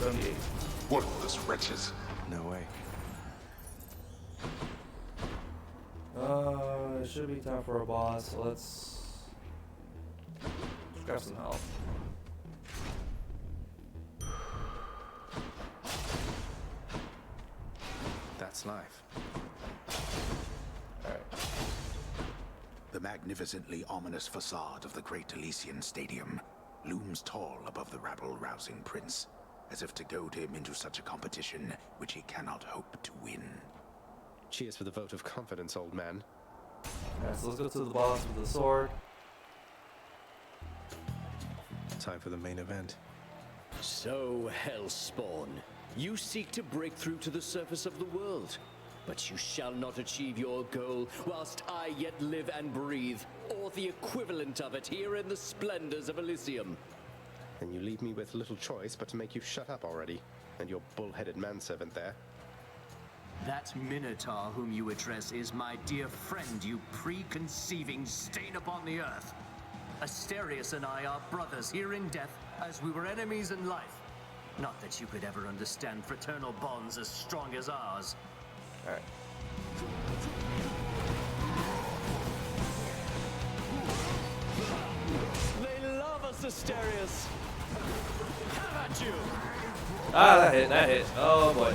Speaker 1: 78.
Speaker 8: Worthless wretches.
Speaker 3: No way.
Speaker 1: It should be time for a boss. So let's grab some health.
Speaker 3: That's life.
Speaker 1: Alright.
Speaker 8: The magnificently ominous facade of the Great Elysian Stadium looms tall above the rabble-rousing prince, as if to goad him into such a competition which he cannot hope to win.
Speaker 3: Cheers for the vote of confidence, old man.
Speaker 1: Alright, so let's go to the boss with the sword.
Speaker 3: Time for the main event.
Speaker 16: So, Hellspawn, you seek to break through to the surface of the world, but you shall not achieve your goal whilst I yet live and breathe, or the equivalent of it here in the splendors of Elysium.
Speaker 3: And you leave me with little choice but to make you shut up already, and your bull-headed manservant there.
Speaker 17: That Minotaur whom you address is my dear friend, you preconceiving stain upon the earth. Asterius and I are brothers here in death, as we were enemies in life. Not that you could ever understand fraternal bonds as strong as ours.
Speaker 1: Alright.
Speaker 17: They love us, Asterius! Have at you!
Speaker 1: Ah, that hit, that hit. Oh boy.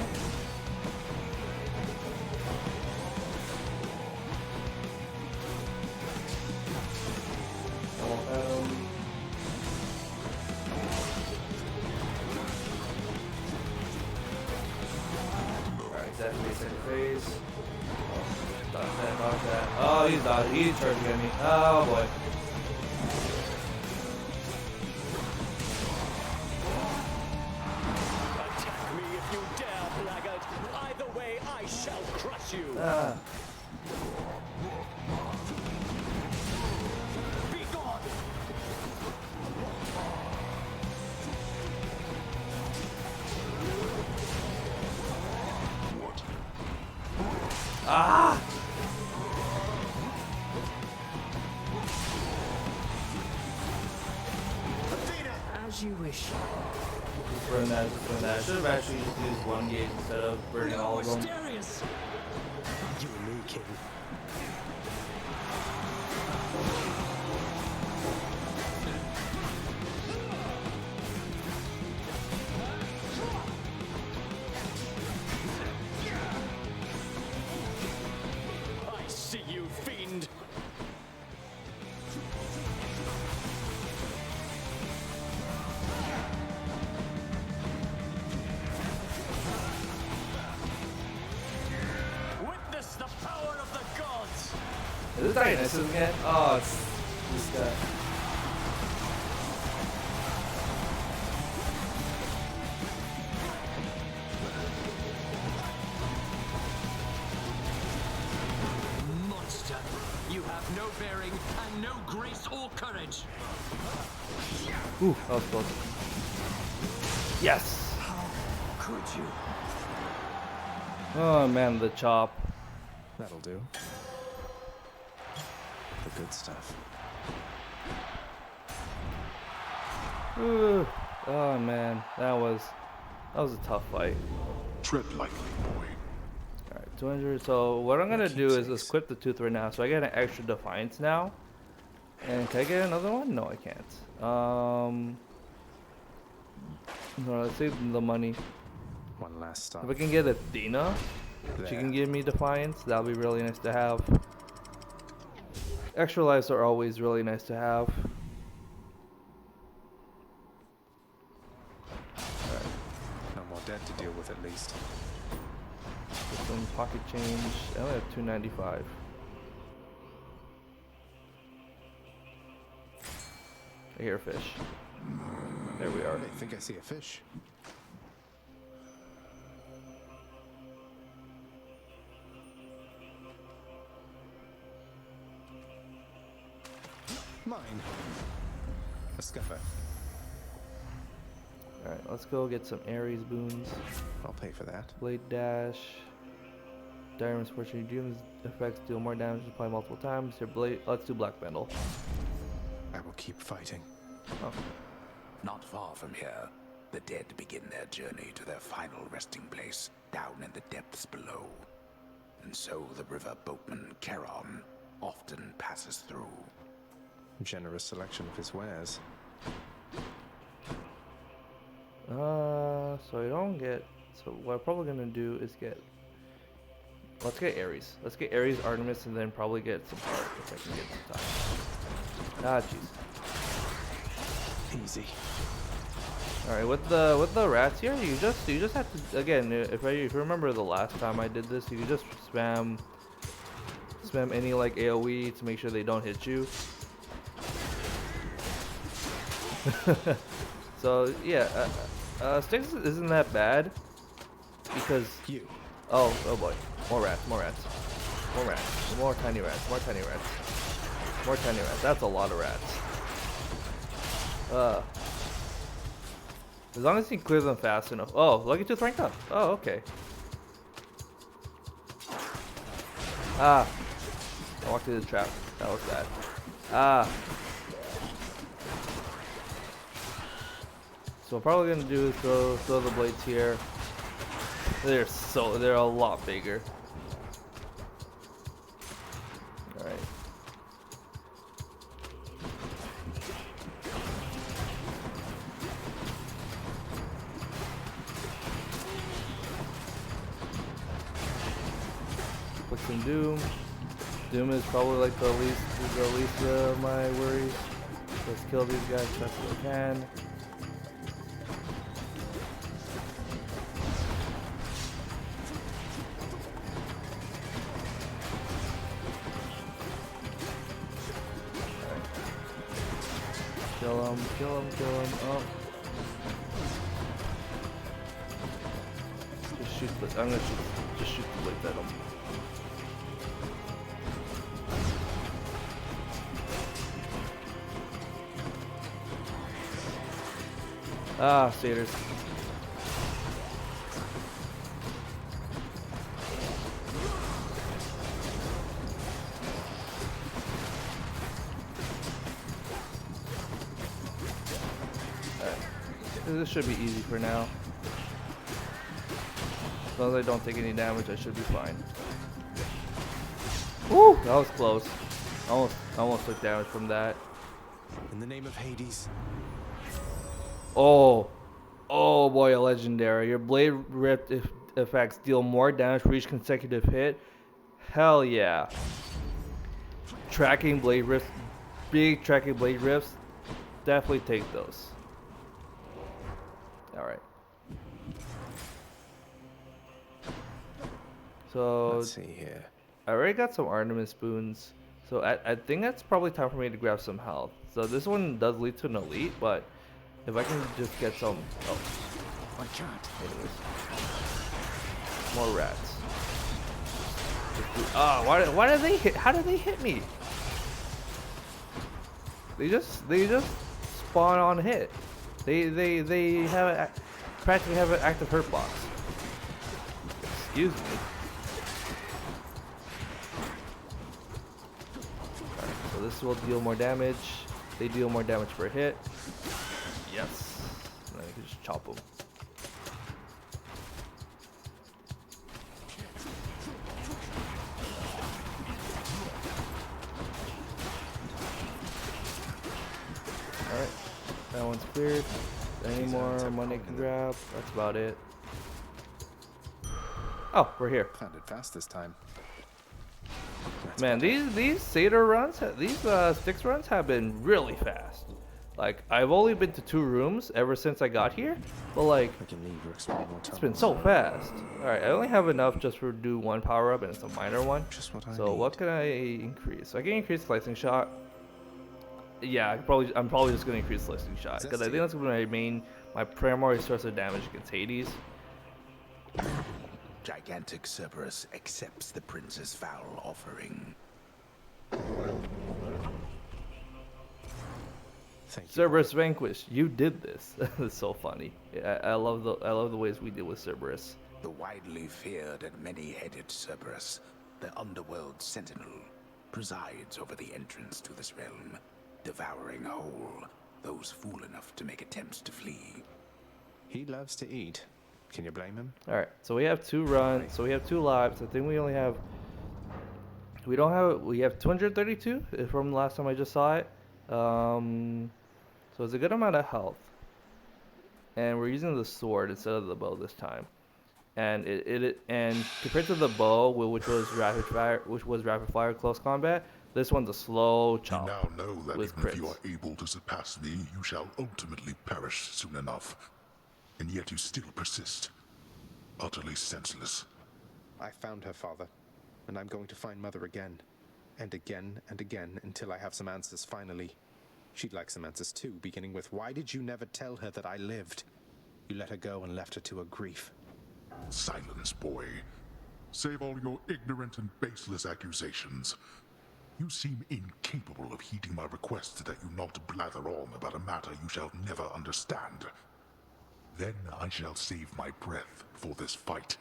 Speaker 1: Alright, definitely second phase. Dodge that, dodge that. Oh, he's dodging. He's charging at me. Oh boy.
Speaker 17: Attack me if you dare, blackguard! Either way, I shall crush you!
Speaker 1: Ah.
Speaker 17: Be gone!
Speaker 1: Ah!
Speaker 12: As you wish.
Speaker 1: Just burn that, just burn that. I should have actually just used one gauge instead of burning all of them.
Speaker 17: Asterius!
Speaker 3: You and me, king.
Speaker 17: I see you, fiend! Witness the power of the gods!
Speaker 1: Is this Dionysus again? Oh, it's this guy.
Speaker 17: Monster! You have no bearing and no grace or courage!
Speaker 1: Ooh, that was close. Yes!
Speaker 17: How could you?
Speaker 1: Oh man, the chop.
Speaker 3: That'll do. The good stuff.
Speaker 1: Ooh. Oh man, that was a tough fight.
Speaker 8: Tread lightly, boy.
Speaker 1: Alright, 200. So what I'm gonna do is equip the tooth right now. So I get an extra defiance now. And can I get another one? No, I can't. No, let's save the money.
Speaker 3: One last stop.
Speaker 1: If I can get Athena, she can give me defiance. That'll be really nice to have. Extra lives are always really nice to have.
Speaker 3: No more debt to deal with, at least.
Speaker 1: Get some pocket change. I only have 295. I hear a fish. There we are.
Speaker 3: I think I see a fish. Mine. A scupper.
Speaker 1: Alright, let's go get some Ares boons.
Speaker 3: I'll pay for that.
Speaker 1: Blade dash. Diamond's fortune doom's effects deal more damage to apply multiple times. Your blade. Let's do Black Bundle.
Speaker 3: I will keep fighting.
Speaker 1: Oh.
Speaker 8: Not far from here, The dead begin their journey to their final resting place down in the depths below. And so the river boatman Charon often passes through.
Speaker 3: Generous selection of his wares.
Speaker 1: So I don't get. So what I'm probably gonna do is get. Let's get Ares. Let's get Ares, Artemis, and then probably get some art if I can get some time. Ah, jeez.
Speaker 3: Easy.
Speaker 1: All right, with the rats here, you just have to, again, if you remember the last time I did this, you just spam any like AOE to make sure they don't hit you. So yeah, Styx isn't that bad because oh boy, more rats, more tiny rats, more tiny rats. That's a lot of rats. As long as you clear them fast enough. Oh, lucky tooth ranked up. Oh, okay. Ah, I walked through the trap. That was bad. Ah. So what I'm probably gonna do is throw the blades here. They're a lot bigger. All right. Put some Doom. Doom is probably like the least of my worries. Let's kill these guys as fast as I can. Kill him. Oh. I'm gonna just shoot the blades at him. Ah, satyrs. This should be easy for now. As long as I don't take any damage, I should be fine. Woo! That was close. Almost took damage from that.
Speaker 3: In the name of Hades.
Speaker 1: Oh boy, a legendary. Your blade rip effects deal more damage for each consecutive hit. Hell yeah. Tracking blade rips, big tracking blade rips. Definitely take those. Alright. So
Speaker 3: let's see here.
Speaker 1: I already got some Artemis spoons. So I think that's probably time for me to grab some health. So this one does lead to an elite, but if I can just get some
Speaker 10: I can't.
Speaker 1: Anyways. More rats. Ah, why did they hit? How did they hit me? They just spawn on hit. They have practically have an active hurt box. Excuse me. Alright, so this will deal more damage. They deal more damage per hit. Yes. And then I can just chop them. Alright, that one's cleared. Any more money I can grab? That's about it. Oh, we're here.
Speaker 3: Found it fast this time.
Speaker 1: Man, these Satyr runs, these Styx runs have been really fast. Like, I've only been to 2 rooms ever since I got here, but like, it's been so fast. Alright, I only have enough just for do 1 power up, and it's a minor one.
Speaker 3: Just what I
Speaker 1: so
Speaker 3: need.
Speaker 1: what can I increase? I can increase slicing shot. Yeah, I'm probably just gonna increase slicing shot because I think that's gonna be my primary source of damage against Hades.
Speaker 8: Gigantic Cerberus accepts the prince's foul offering.
Speaker 1: Cerberus vanquished. You did this. That's so funny. Yeah, I love the ways we deal with Cerberus.
Speaker 8: The widely feared and many-headed Cerberus, the underworld sentinel, presides over the entrance to this realm, devouring whole those fool enough to make attempts to flee.
Speaker 3: He loves to eat. Can you blame him?
Speaker 1: All right, so we have 2 runs. So we have 2 lives. I think we only have. We don't have. We have 232 from the last time I just saw it. So it's a good amount of health. And we're using the sword instead of the bow this time. And and compared to the bow, which was rapid fire close combat, this one's a slow chop.
Speaker 2: You now know that
Speaker 1: with
Speaker 2: even if you
Speaker 1: crits.
Speaker 2: are able to surpass me, you shall ultimately perish soon enough. And yet you still persist. Utterly senseless.
Speaker 3: I found her, Father, and I'm going to find Mother again. And again and again until I have some answers finally. She'd like some answers too, beginning with, why did you never tell her that I lived? You let her go and left her to her grief.
Speaker 2: Silence, boy. Save all your ignorant and baseless accusations. You seem incapable of heeding my request that you not blather on about a matter you shall never understand. Then I shall save my breath for this fight.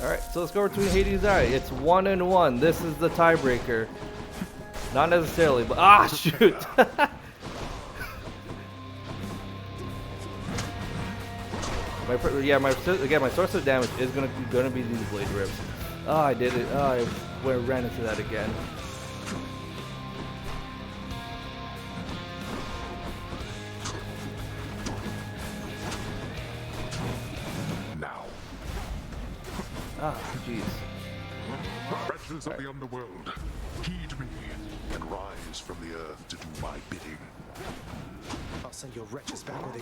Speaker 1: Alright, so let's go between Hades and I. It's 1-1. This is the tiebreaker. Not necessarily, but shoot. my source of damage is gonna be these blade rips. Oh, I did it. Oh, I ran into that again.
Speaker 2: Now.
Speaker 1: Jeez.
Speaker 2: Wretches of the underworld, heed me and rise from the earth to do my bidding.
Speaker 3: I'll send your wretches back where they...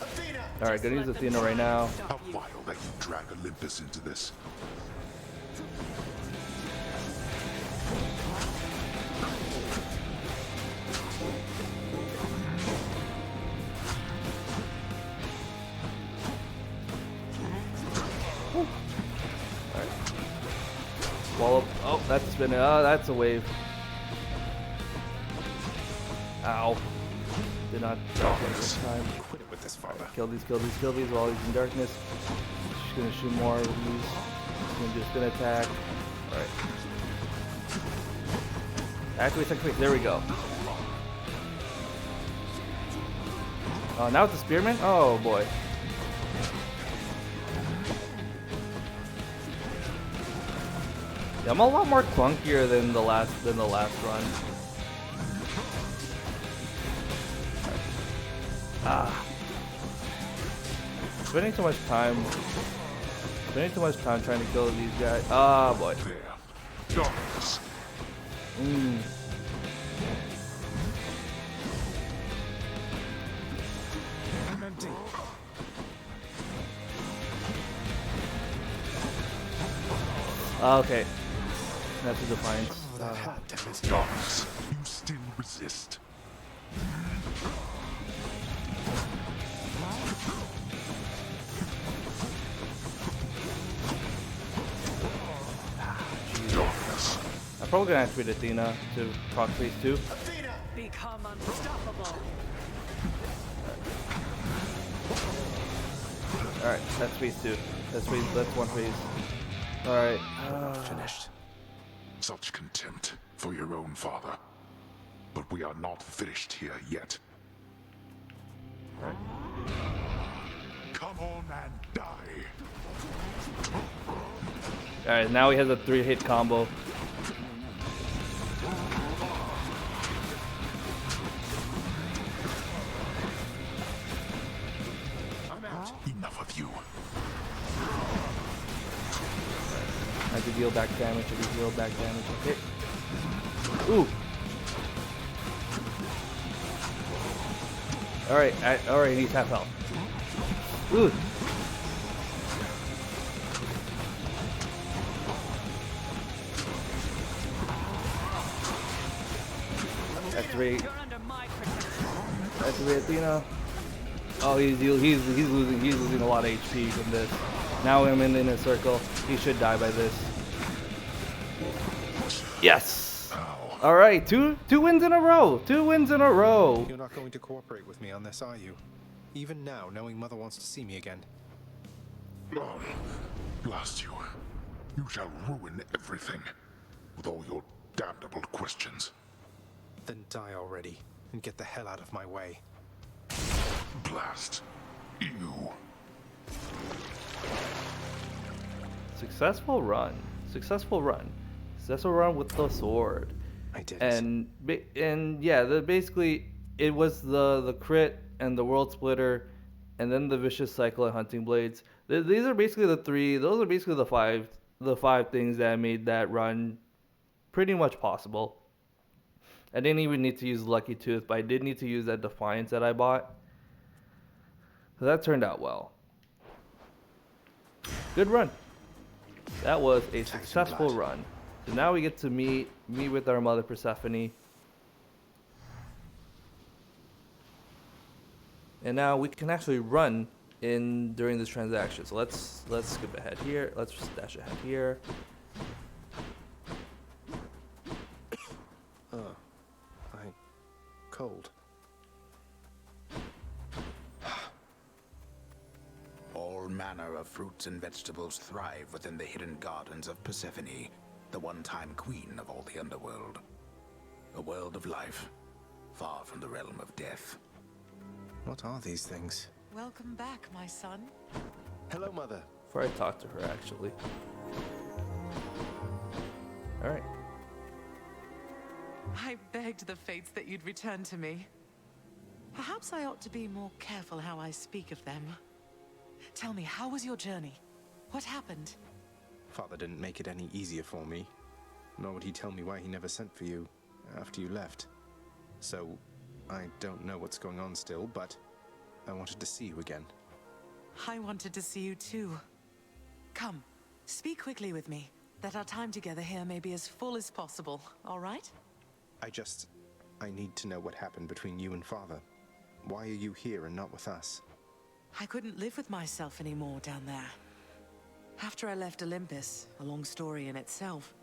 Speaker 1: Alright, gonna use Athena right now.
Speaker 2: How vile that you drag Olympus into this.
Speaker 1: Wall up. Oh, that's a spin. Oh, that's a wave. Ow. Did not drop it this time.
Speaker 3: Quit it with this, Father.
Speaker 1: Kill these while he's in darkness. Just gonna shoot more with these. Just gonna do a spin attack. Alright. Activate. There we go. Oh, now it's a spearman? Oh boy. Yeah, I'm a lot more clunkier than the last run. Spending too much time trying to kill these guys. Ah, boy. Okay. That's a defiance.
Speaker 2: Darkness, you still resist.
Speaker 1: I'm probably gonna activate Athena to proc phase 2.
Speaker 12: Become unstoppable.
Speaker 1: Alright, that's phase 2. That's one phase. Alright.
Speaker 2: Finished. Such contempt for your own father. But we are not finished here yet. Come on and die.
Speaker 1: Alright, now he has a 3-hit combo.
Speaker 2: Enough of you.
Speaker 1: I can deal back damage. Okay. Ooh. Alright, he's half health. Ooh. Activate Athena. Oh, he's losing a lot of HP from this. Now I'm in a circle. He should die by this. Yes. All right, two wins in a row. 2 wins in a row.
Speaker 3: You're not going to cooperate with me on this, are you? Even now, knowing Mother wants to see me again.
Speaker 2: Blast you. You shall ruin everything. With all your damnable questions.
Speaker 3: Then die already, and get the hell out of my way.
Speaker 2: Blast you.
Speaker 1: Successful run. Successful run. Successful run with the sword.
Speaker 3: I did.
Speaker 1: And yeah, basically it was the crit and the world splitter, and then the vicious cycle and hunting blades. These are basically the three. Those are basically the five things that made that run pretty much possible. I didn't even need to use Lucky Tooth, but I did need to use that Defiance that I bought. So that turned out well. Good run. That was a successful run. So now we get to meet with our mother Persephone. And now we can actually run during this transaction. So let's skip ahead here. Let's just dash ahead here.
Speaker 3: I'm cold.
Speaker 8: All manner of fruits and vegetables thrive within the hidden gardens of Persephone, the one-time queen of all the underworld. A world of life, far from the realm of death.
Speaker 3: What are these things?
Speaker 9: Welcome back, my son.
Speaker 3: Hello, Mother.
Speaker 1: Before I talk to her, actually. Alright.
Speaker 9: I begged the fates that you'd return to me. Perhaps I ought to be more careful how I speak of them. Tell me, how was your journey? What happened?
Speaker 3: Father didn't make it any easier for me. Nor would he tell me why he never sent for you after you left. So, I don't know what's going on still, but I wanted to see you again.
Speaker 9: I wanted to see you too. Come, speak quickly with me, that our time together here may be as full as possible, all right?
Speaker 3: I need to know what happened between you and Father. Why are you here and not with us?
Speaker 9: I couldn't live with myself anymore down there. After I left Olympus, a long story in itself,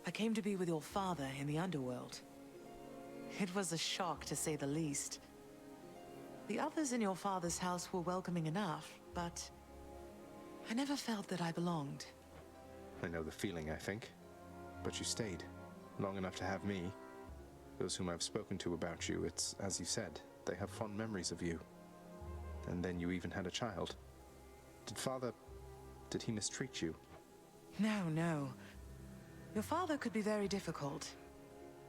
Speaker 9: I came to be with your father in the underworld. It was a shock, to say the least. The others in your father's house were welcoming enough, but I never felt that I belonged.
Speaker 3: I know the feeling, I think. But you stayed, long enough to have me. Those whom I've spoken to about you, it's as you said, they have fond memories of you. And then you even had a child. Did he mistreat you?
Speaker 9: No. Your father could be very difficult,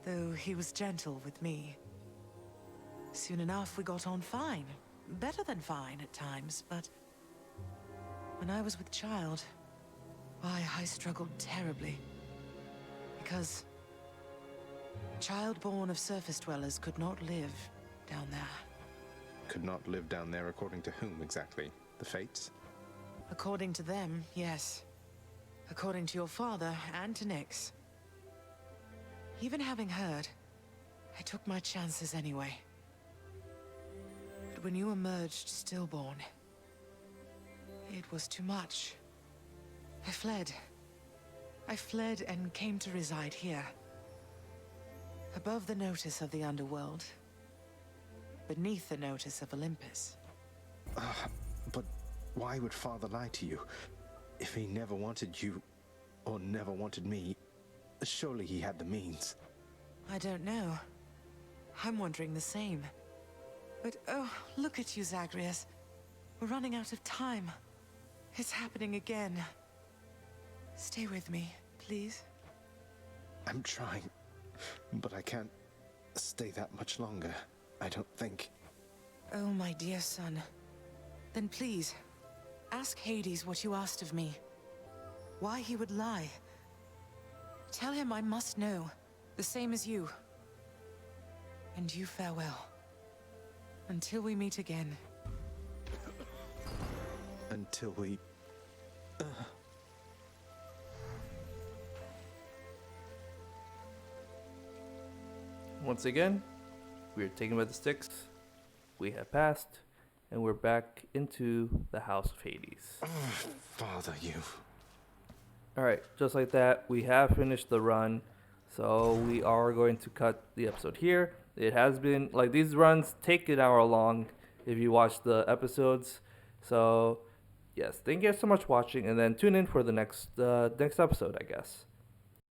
Speaker 9: though he was gentle with me. Soon enough, we got on fine. Better than fine at times, but when I was with child, why, I struggled terribly. Because child born of surface dwellers could not live down there.
Speaker 3: Could not live down there according to whom exactly? The Fates?
Speaker 9: According to them, yes. According to your father and to Nyx. Even having heard, I took my chances anyway. But when you emerged stillborn, it was too much. I fled. I fled and came to reside here. Above the notice of the underworld. Beneath the notice of Olympus.
Speaker 3: But why would Father lie to you? If he never wanted you, or never wanted me, surely he had the means.
Speaker 9: I don't know. I'm wondering the same. But oh, look at you, Zagreus. We're running out of time. It's happening again. Stay with me, please.
Speaker 3: I'm trying, but I can't stay that much longer, I don't think.
Speaker 9: Oh, my dear son. Then please, ask Hades what you asked of me. Why he would lie. Tell him I must know, the same as you. And you farewell. Until we meet again.
Speaker 3: Until we...
Speaker 1: Once again, we are taken by the Styx. We have passed, and we're back into the House of Hades.
Speaker 3: Father, you...
Speaker 1: Alright, just like that, we have finished the run. So we are going to cut the episode here. It has been, like, these runs take an hour long if you watch the episodes. So, yes, thank you guys so much for watching, and then tune in for the next episode, I guess.